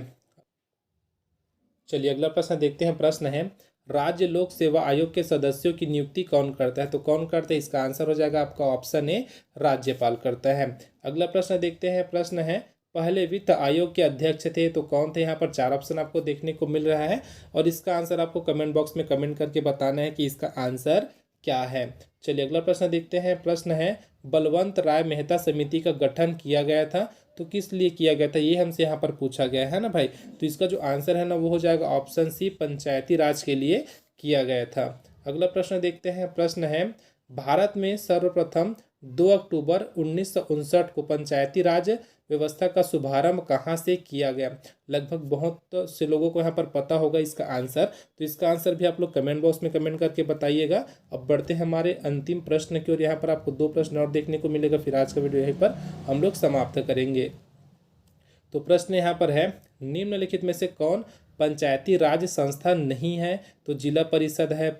चलिए अगला प्रश्न देखते हैं। प्रश्न है, राज्य लोक सेवा आयोग के सदस्यों की नियुक्ति कौन करता है? तो कौन करता है? इसका आंसर हो जाएगा आपका ऑप्शन ए, राज्यपाल करता है। अगला प्रश्न देखते हैं। प्रश्न है, पहले वित्त आयोग के अध्यक्ष थे तो कौन थे? यहाँ पर 4 ऑप्शन आपको देखने को मिल रहा है और इसका आंसर आपको कमेंट बॉक्स में कमेंट करके बताना है कि इसका आंसर क्या है। चलिए अगला प्रश्न देखते हैं। प्रश्न है, बलवंत राय मेहता समिति का गठन किया गया था तो किस लिए किया गया था? ये हमसे यहाँ पर पूछा गया है ना भाई। तो इसका जो आंसर है ना वो हो जाएगा ऑप्शन सी, पंचायती राज के लिए किया गया था। अगला प्रश्न देखते हैं। प्रश्न है, भारत में सर्वप्रथम 2 अक्टूबर 1959 को पंचायती राज व्यवस्था का शुभारंभ कहाँ से किया गया। लगभग बहुत से लोगों को यहाँ पर पता होगा इसका आंसर, तो इसका आंसर भी आप लोग कमेंट बॉक्स में कमेंट करके बताइएगा। अब बढ़ते हैं हमारे अंतिम प्रश्न की ओर। यहाँ पर आपको 2 प्रश्न और देखने को मिलेगा, फिर आज का वीडियो यहीं पर हम लोग समाप्त करेंगे। तो प्रश्न यहाँ पर है, निम्नलिखित में से कौन पंचायती राज संस्था नहीं है। तो जिला परिषद है,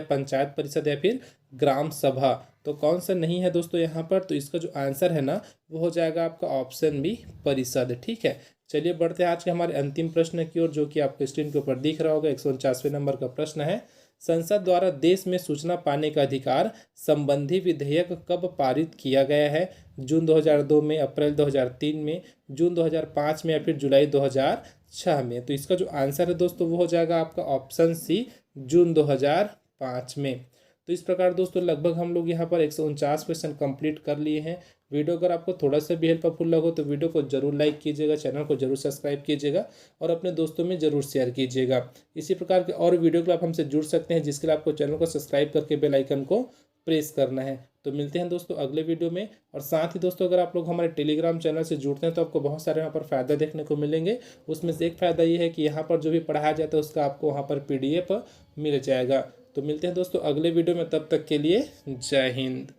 पंचायत परिषद या फिर ग्राम सभा। तो कौन सा नहीं है दोस्तों यहाँ पर, तो इसका जो आंसर है ना वो हो जाएगा आपका ऑप्शन बी परिषद। ठीक है, चलिए बढ़ते हैं आज के हमारे अंतिम प्रश्न की ओर, जो कि आपको स्क्रीन के ऊपर दिख रहा होगा। 149वें नंबर का प्रश्न है, संसद द्वारा देश में सूचना पाने का अधिकार संबंधी विधेयक कब पारित किया गया है। जून 2002 में, अप्रैल 2003 में, जून 2005 में या फिर जुलाई 2006 में। तो इसका जो आंसर है दोस्तों वो हो जाएगा आपका ऑप्शन सी, जून 2005 में। तो इस प्रकार दोस्तों लगभग हम लोग यहाँ पर 149 क्वेश्चन कंप्लीट कर लिए हैं। वीडियो अगर आपको थोड़ा सा भी हेल्पफुल लगे तो वीडियो को जरूर लाइक कीजिएगा, चैनल को जरूर सब्सक्राइब कीजिएगा और अपने दोस्तों में जरूर शेयर कीजिएगा। इसी प्रकार के और वीडियो के लिए आप हमसे जुड़ सकते हैं, जिसके लिए आपको चैनल को सब्सक्राइब करके बेल आइकन को प्रेस करना है। तो मिलते हैं दोस्तों अगले वीडियो में। और साथ ही दोस्तों अगर आप लोग हमारे टेलीग्राम चैनल से जुड़ते हैं तो आपको बहुत सारे यहाँ पर फ़ायदा देखने को मिलेंगे। उसमें से एक फ़ायदा ये है कि यहाँ पर जो भी पढ़ाया जाता है उसका आपको वहाँ पर PDF मिल जाएगा। तो मिलते हैं दोस्तों अगले वीडियो में, तब तक के लिए जय हिंद।